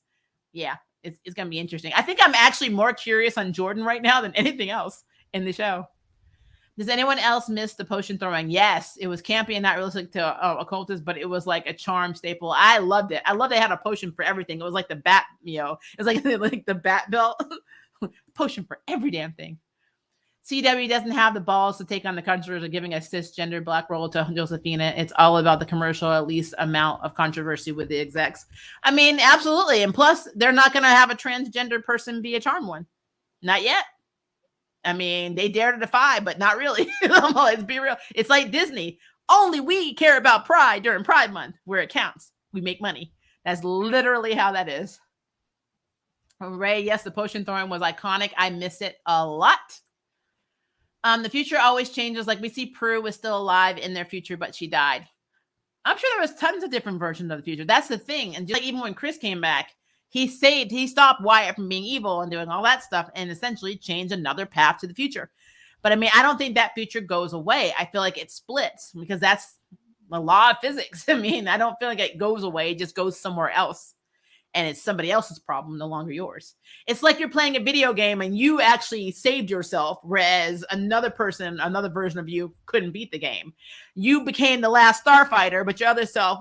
Yeah. It's going to be interesting. I think I'm actually more curious on Jordan right now than anything else in the show. Does anyone else miss the potion throwing? Yes, it was campy and not realistic to occultists, but it was like a charm staple. I loved it. I love they had a potion for everything. It was like the bat, it was like the bat belt. Potion for every damn thing. CW doesn't have the balls to take on the controversy of giving a cisgender black role to Josephina. It's all about the commercial, at least amount of controversy with the execs. I mean, absolutely. And plus, they're not going to have a transgender person be a charm one. Not yet. I mean, they dare to defy, but not really. Let's be real. It's like Disney. Only we care about pride during Pride Month, where it counts. We make money. That's literally how that is. Ray, yes, the potion throwing was iconic. I miss it a lot. The future always changes. Like we see Prue was still alive in their future, but she died. I'm sure there was tons of different versions of the future. That's the thing. And just like even when Chris came back, he stopped Wyatt from being evil and doing all that stuff and essentially changed another path to the future. But I mean, I don't think that future goes away. I feel like it splits because that's the law of physics. I mean, I don't feel like it goes away. It just goes somewhere else. And it's somebody else's problem, no longer yours. It's like you're playing a video game and you actually saved yourself, whereas another person, another version of you couldn't beat the game. You became the last starfighter, but your other self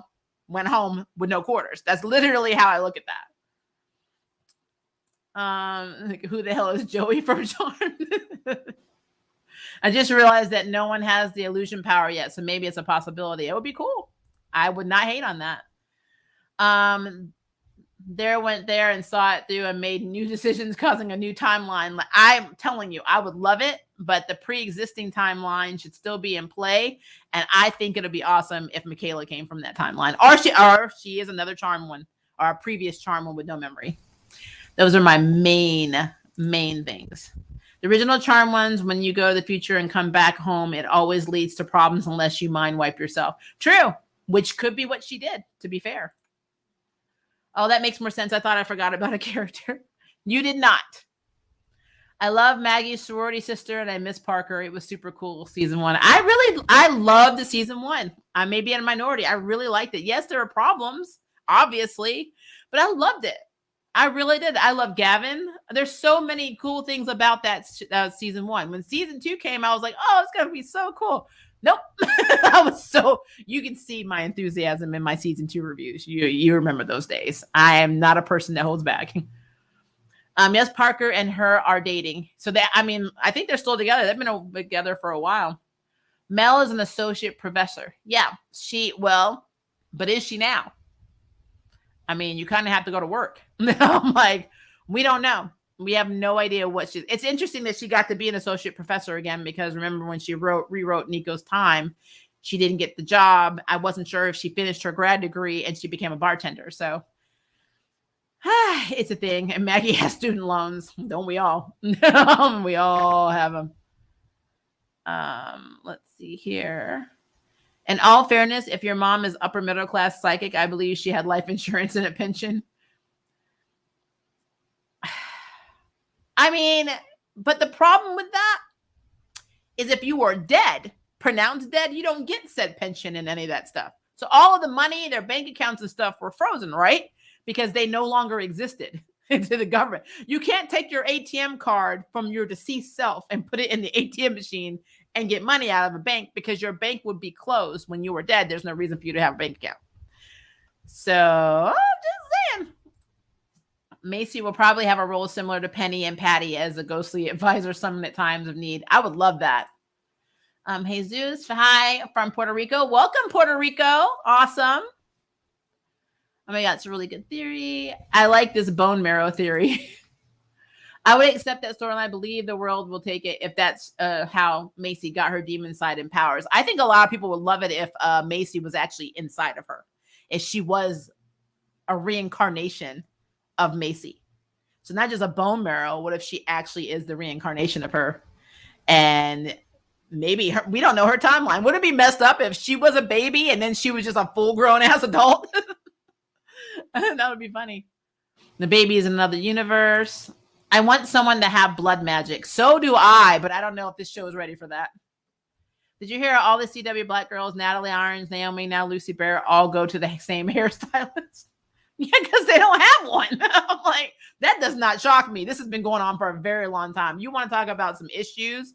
went home with no quarters. That's literally how I look at that. Who the hell is Joey from Charmed? I just realized that no one has the illusion power yet, so maybe it's a possibility. It would be cool. I would not hate on that. Went there and saw it through and made new decisions, causing a new timeline. I'm telling you, I would love it, but the pre-existing timeline should still be in play. And I think it'll be awesome if Michaela came from that timeline, or she is another charm one, or a previous charm one with no memory. Those are my main things. The original charm ones, when you go to the future and come back home, it always leads to problems unless you mind wipe yourself. True, which could be what she did, to be fair. Oh, that makes more sense. I thought I forgot about a character. You did not. I love Maggie's sorority sister, and I miss Parker. It was super cool, season 1. I loved the season 1. I may be in a minority. I really liked it. Yes, there are problems, obviously, but I loved it. I really did. I love Gavin. There's so many cool things about that season 1. When season 2 came, I was like, oh, it's going to be so cool. Nope. You can see my enthusiasm in my season 2 reviews. You remember those days. I am not a person that holds back. Yes, Parker and her are dating. So I think they're still together. They've been together for a while. Mel is an associate professor. Yeah, but is she now? I mean, you kind of have to go to work. I'm like, we don't know. We have no idea what it's interesting that she got to be an associate professor again, because remember when she rewrote Nico's time, she didn't get the job. I wasn't sure if she finished her grad degree and she became a bartender. So it's a thing. And Maggie has student loans. Don't we all? We all have them. Let's see here. In all fairness, if your mom is upper middle class psychic, I believe she had life insurance and a pension. I mean, but the problem with that is if you were dead, pronounced dead, you don't get said pension and any of that stuff. So all of the money, their bank accounts and stuff were frozen, right? Because they no longer existed to the government. You can't take your ATM card from your deceased self and put it in the ATM machine and get money out of a bank, because your bank would be closed when you were dead. There's no reason for you to have a bank account. So I'm just saying. Macy will probably have a role similar to Penny and Patty as a ghostly advisor summoned at times of need. I would love that. Jesus, hi from Puerto Rico. Welcome, Puerto Rico. Awesome. Oh my God, it's a really good theory. I like this bone marrow theory. I would accept that storyline. I believe the world will take it if that's how Macy got her demon side and powers. I think a lot of people would love it if Macy was actually inside of her. If she was a reincarnation of Macy. So not just a bone marrow. What if she actually is the reincarnation of her? And maybe we don't know her timeline. Would it be messed up if she was a baby and then she was just a full grown ass adult? That would be funny. The baby is in another universe. I want someone to have blood magic. So do I, but I don't know if this show is ready for that. Did you hear all the CW black girls, Natalie Irons, Naomi, now Lucy Bear, all go to the same hairstylist? Yeah, because they don't have one. I'm like, that does not shock me. This has been going on for a very long time. You want to talk about some issues?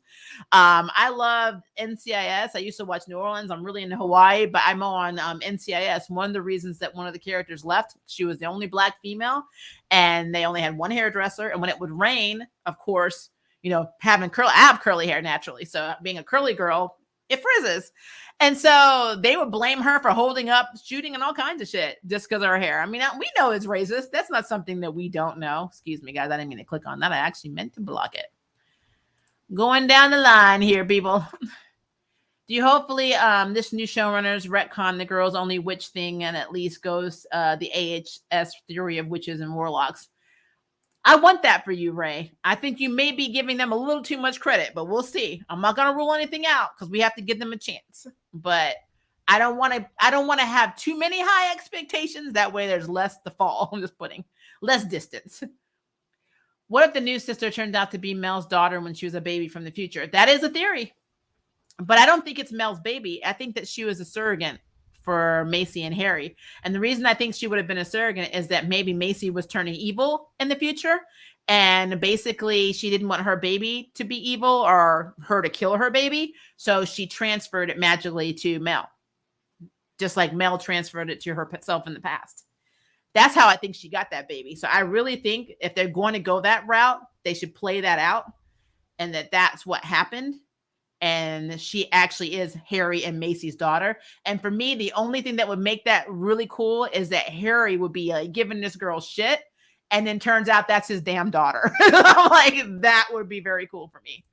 I love NCIS. I used to watch New Orleans. I'm really into Hawaii, but I'm on NCIS. One of the reasons that one of the characters left, she was the only Black female, and they only had one hairdresser. And when it would rain, of course, I have curly hair naturally. So being a curly girl, it frizzes. And so they would blame her for holding up shooting and all kinds of shit just because of her hair. I mean, we know it's racist. That's not something that we don't know. Excuse me, guys. I didn't mean to click on that. I actually meant to block it. Going down the line here, people. Do you hopefully this new showrunners retcon the girls only witch thing and at least goes the AHS theory of witches and warlocks? I want that for you, Ray. I think you may be giving them a little too much credit, but we'll see. I'm not going to rule anything out because we have to give them a chance. But I don't want to have too many high expectations. That way there's less to fall. I'm just putting less distance. What if the new sister turned out to be Mel's daughter when she was a baby from the future? That is a theory. But I don't think it's Mel's baby. I think that she was a surrogate for Macy and Harry. And the reason I think she would have been a surrogate is that maybe Macy was turning evil in the future. And basically she didn't want her baby to be evil or her to kill her baby. So she transferred it magically to Mel. Just like Mel transferred it to herself in the past. That's how I think she got that baby. So I really think if they're going to go that route, they should play that out. And that's what happened. And she actually is Harry and Macy's daughter. And for me, the only thing that would make that really cool is that Harry would be like giving this girl shit. And then turns out that's his damn daughter. Like, that would be very cool for me.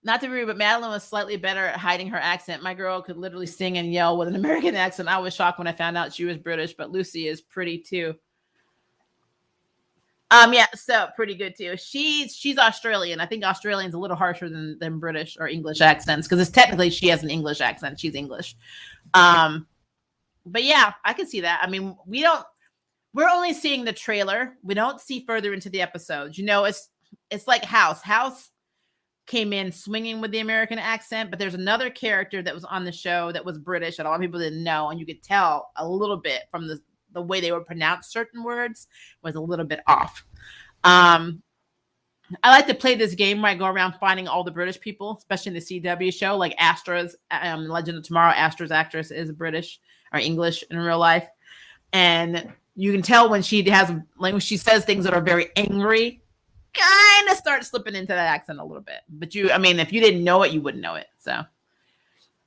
Not to be rude, but Madeline was slightly better at hiding her accent. My girl could literally sing and yell with an American accent. I was shocked when I found out she was British, but Lucy is pretty too. Yeah, so pretty good too. She's Australian. I think Australian's a little harsher than British or English accents because it's technically she has an English accent. She's English. But yeah, I can see that. I mean, we're only seeing the trailer. We don't see further into the episodes. It's like House. House came in swinging with the American accent, but there's another character that was on the show that was British that a lot of people didn't know, and you could tell a little bit from the way they would pronounce certain words was a little bit off. I like to play this game where I go around finding all the British people, especially in the CW show, like Astra's Legend of Tomorrow. Astra's actress is British or English in real life. And you can tell when she when she says things that are very angry, kind of start slipping into that accent a little bit. But if you didn't know it, you wouldn't know it. So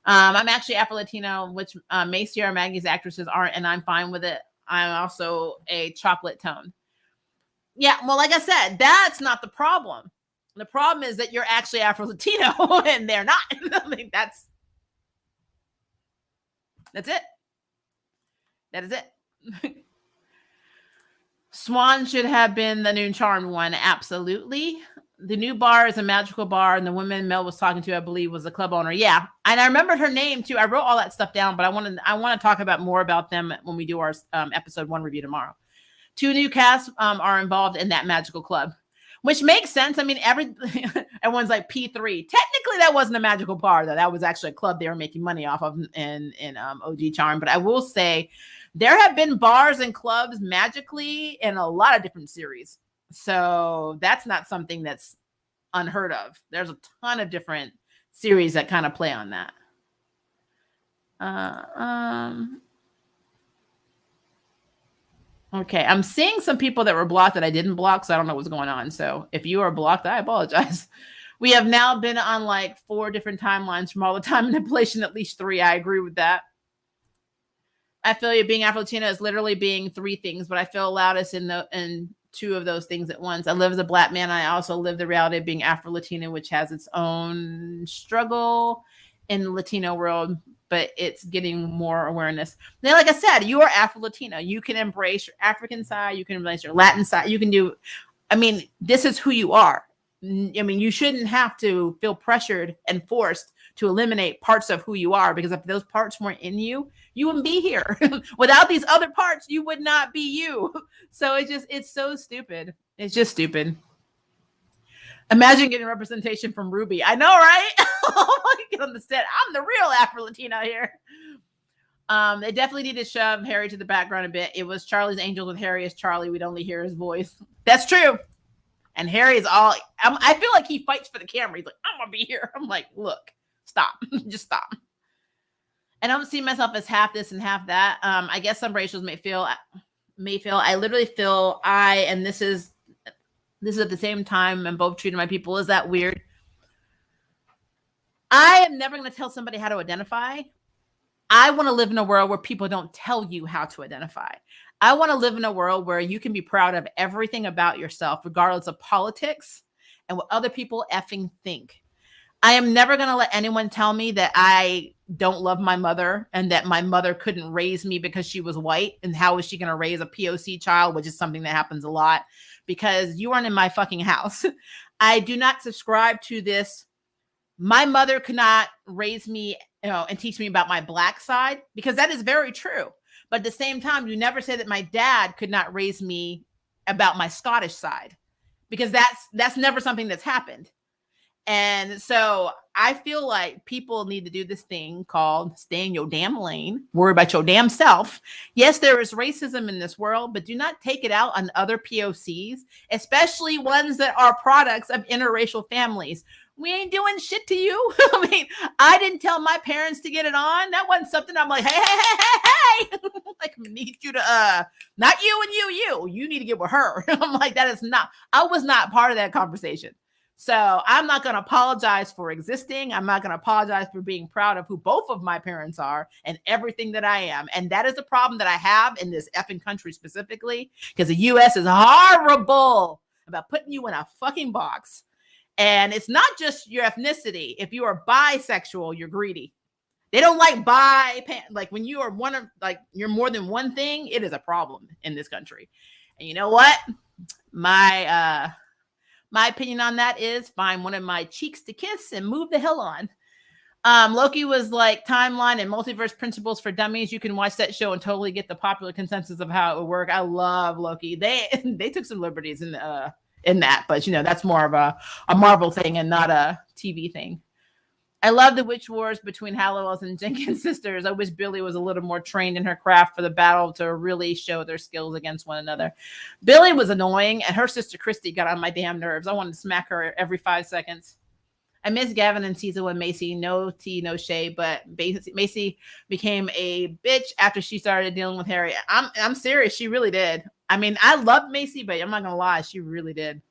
I'm actually Afro-Latino, which Macy or Maggie's actresses aren't, and I'm fine with it. I'm also a chocolate tone. Yeah, well, like I said, that's not the problem. The problem is that you're actually Afro-Latino and they're not. I mean, that's it. That is it. Swan should have been the new charmed one. Absolutely. The new bar is a magical bar, and the woman Mel was talking to, I believe, was the club owner. Yeah, and I remembered her name too. I wrote all that stuff down, but I want to talk about more about them when we do our episode 1 review tomorrow. 2 new casts are involved in that magical club, which makes sense. I mean, everyone's like P3. Technically, that wasn't a magical bar though. That was actually a club they were making money off of in OG Charm. But I will say, there have been bars and clubs magically in a lot of different series. So that's not something that's unheard of. There's a ton of different series that kind of play on that. Okay, I'm seeing some people that were blocked that I didn't block, so I don't know what's going on. So if you are blocked, I apologize. We have now been on like 4 different timelines from all the time manipulation, at least 3. I agree with that. I feel you. Being Afro-Latina is literally being 3 things, but I feel loudest in 2 of those things at once. I live as a Black man. I also live the reality of being Afro-Latina, which has its own struggle in the Latino world, but it's getting more awareness. Now, like I said, you are Afro-Latina. You can embrace your African side. You can embrace your Latin side. You can do, this is who you are. You shouldn't have to feel pressured and forced to eliminate parts of who you are, because if those parts weren't in you, you wouldn't be here. Without these other parts, you would not be you. So it's so stupid. It's just stupid. Imagine getting representation from Ruby. I know, right? Get on the set. I'm the real Afro-Latina here. They definitely need to shove Harry to the background a bit. It was Charlie's Angels with Harry as Charlie. We'd only hear his voice. That's true. And Harry is all, I feel like he fights for the camera. He's like, I'm going to be here. I'm like, look, stop. Just stop. I don't see myself as half this and half that. I guess some Rachels may feel, I literally feel and this is at the same time, and both treating my people. Is that weird? I am never going to tell somebody how to identify. I want to live in a world where people don't tell you how to identify. I want to live in a world where you can be proud of everything about yourself, regardless of politics and what other people effing think. I am never going to let anyone tell me that I don't love my mother and that my mother couldn't raise me because she was white. And how is she going to raise a POC child, which is something that happens a lot, because you aren't in my fucking house. I do not subscribe to this. My mother could not raise me, and teach me about my Black side, because that is very true. But at the same time, you never say that my dad could not raise me about my Scottish side, because that's never something that's happened. And so I feel like people need to do this thing called stay in your damn lane, worry about your damn self. Yes, there is racism in this world, but do not take it out on other POCs, especially ones that are products of interracial families. We ain't doing shit to you. I mean, I didn't tell my parents to get it on. That wasn't something I'm like, hey. Like, I need you to, not you and you need to get with her. I'm like, I was not part of that conversation. So I'm not going to apologize for existing. I'm not going to apologize for being proud of who both of my parents are and everything that I am. And that is the problem that I have in this effing country specifically, because the U.S. is horrible about putting you in a fucking box. And it's not just your ethnicity. If you are bisexual, you're greedy. They don't like like when you are you're more than one thing, it is a problem in this country. And you know what? My opinion on that is find one of my cheeks to kiss and move the hell on. Loki was like timeline and multiverse principles for dummies. You can watch that show and totally get the popular consensus of how it would work. I love Loki. They took some liberties in that, but that's more of a Marvel thing and not a TV thing. I love the witch wars between Halliwell's and Jenkins sisters. I wish Billy was a little more trained in her craft for the battle to really show their skills against one another. Billy was annoying, and her sister Christy got on my damn nerves. I wanted to smack her every 5 seconds. I miss Gavin in season 1 Macy. No tea, no shade, but Macy became a bitch after she started dealing with Harry. I'm serious. She really did. I mean, I loved Macy, but I'm not going to lie. She really did.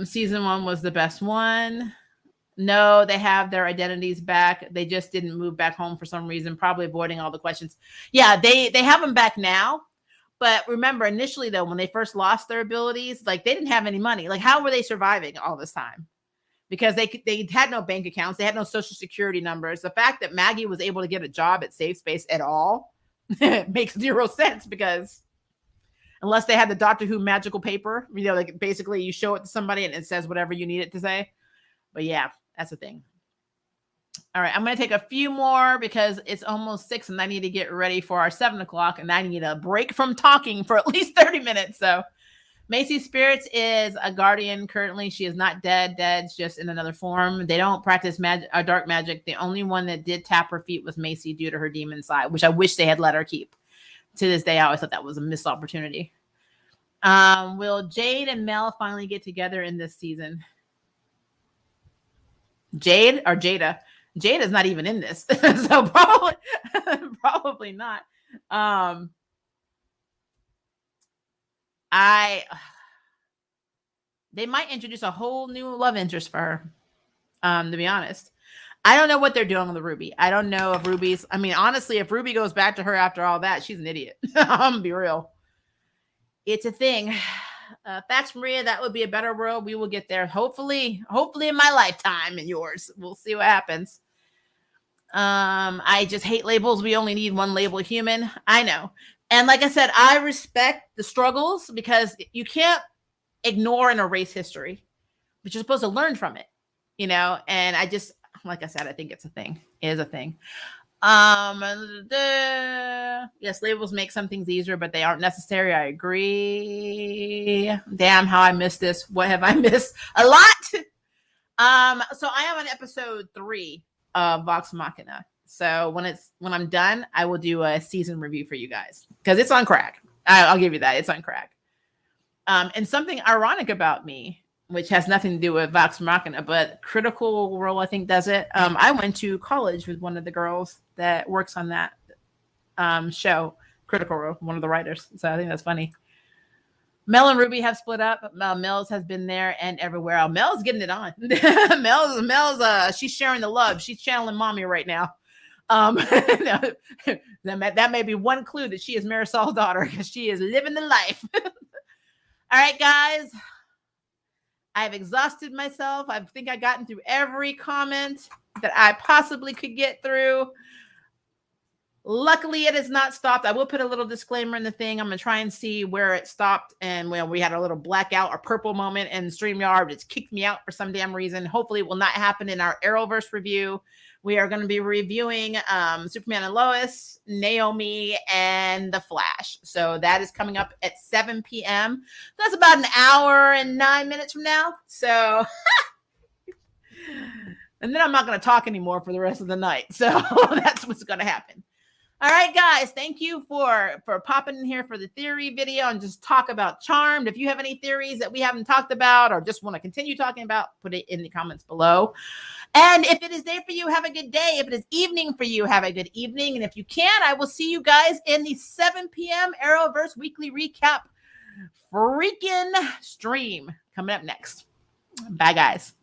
Season 1 was the best one. No, they have their identities back. They just didn't move back home for some reason, probably avoiding all the questions. Yeah, they have them back now. But remember, initially, though, when they first lost their abilities, like they didn't have any money. Like, how were they surviving all this time? Because they had no bank accounts. They had no social security numbers. The fact that Maggie was able to get a job at Safe Space at all makes zero sense, because unless they had the Doctor Who magical paper, like basically you show it to somebody and it says whatever you need it to say. But yeah, that's the thing. All right, I'm going to take a few more because it's almost 6 and I need to get ready for our 7 o'clock, and I need a break from talking for at least 30 minutes. So Macy's Spirits is a guardian currently. She is not dead. Dead's just in another form. They don't practice dark magic. The only one that did tap her feet was Macy due to her demon side, which I wish they had let her keep. To this day, I always thought that was a missed opportunity. Will Jade and Mel finally get together in this season? Jade or Jada? Jada's not even in this, so probably not. They might introduce a whole new love interest for her. To be honest, I don't know what they're doing with Ruby. I don't know if Ruby's. I mean, honestly, if Ruby goes back to her after all that, she's an idiot. I'm gonna be real. It's a thing. Facts, Maria. That would be a better world. We will get there. Hopefully in my lifetime and yours. We'll see what happens. I just hate labels. We only need one label, human. I know. And like I said, I respect the struggles because you can't ignore and erase history, but you're supposed to learn from it, and I just, like I said, I think it's a thing. It is a thing. Yes, labels make some things easier, but they aren't necessary. I agree. Damn, how I missed this. What have I missed? A lot. So I am on episode 3 of Vox Machina. So when I'm done, I will do a season review for you guys because it's on crack. I'll give you that. It's on crack. And something ironic about me, which has nothing to do with Vox Machina, but Critical Role, I think, does it. I went to college with one of the girls that works on that show, Critical Role, one of the writers. So I think that's funny. Mel and Ruby have split up. Mel's has been there and everywhere. Mel's getting it on. Mel's she's sharing the love. She's channeling mommy right now. That may be one clue that she is Marisol's daughter because she is living the life. All right, guys. I've exhausted myself. I think I've gotten through every comment that I possibly could get through. Luckily, it has not stopped. I will put a little disclaimer in the thing. I'm going to try and see where it stopped. And when we had a little blackout or purple moment in StreamYard, it's kicked me out for some damn reason. Hopefully, it will not happen in our Arrowverse review. We are going to be reviewing Superman and Lois, Naomi, and The Flash. So that is coming up at 7 p.m. That's about an hour and 9 minutes from now. So, and then I'm not going to talk anymore for the rest of the night. So that's what's going to happen. All right, guys, thank you for popping in here for the theory video and just talk about Charmed. If you have any theories that we haven't talked about or just want to continue talking about, put it in the comments below. And if it is day for you, have a good day. If it is evening for you, have a good evening. And if you can, I will see you guys in the 7 p.m. Arrowverse Weekly Recap freaking stream coming up next. Bye, guys.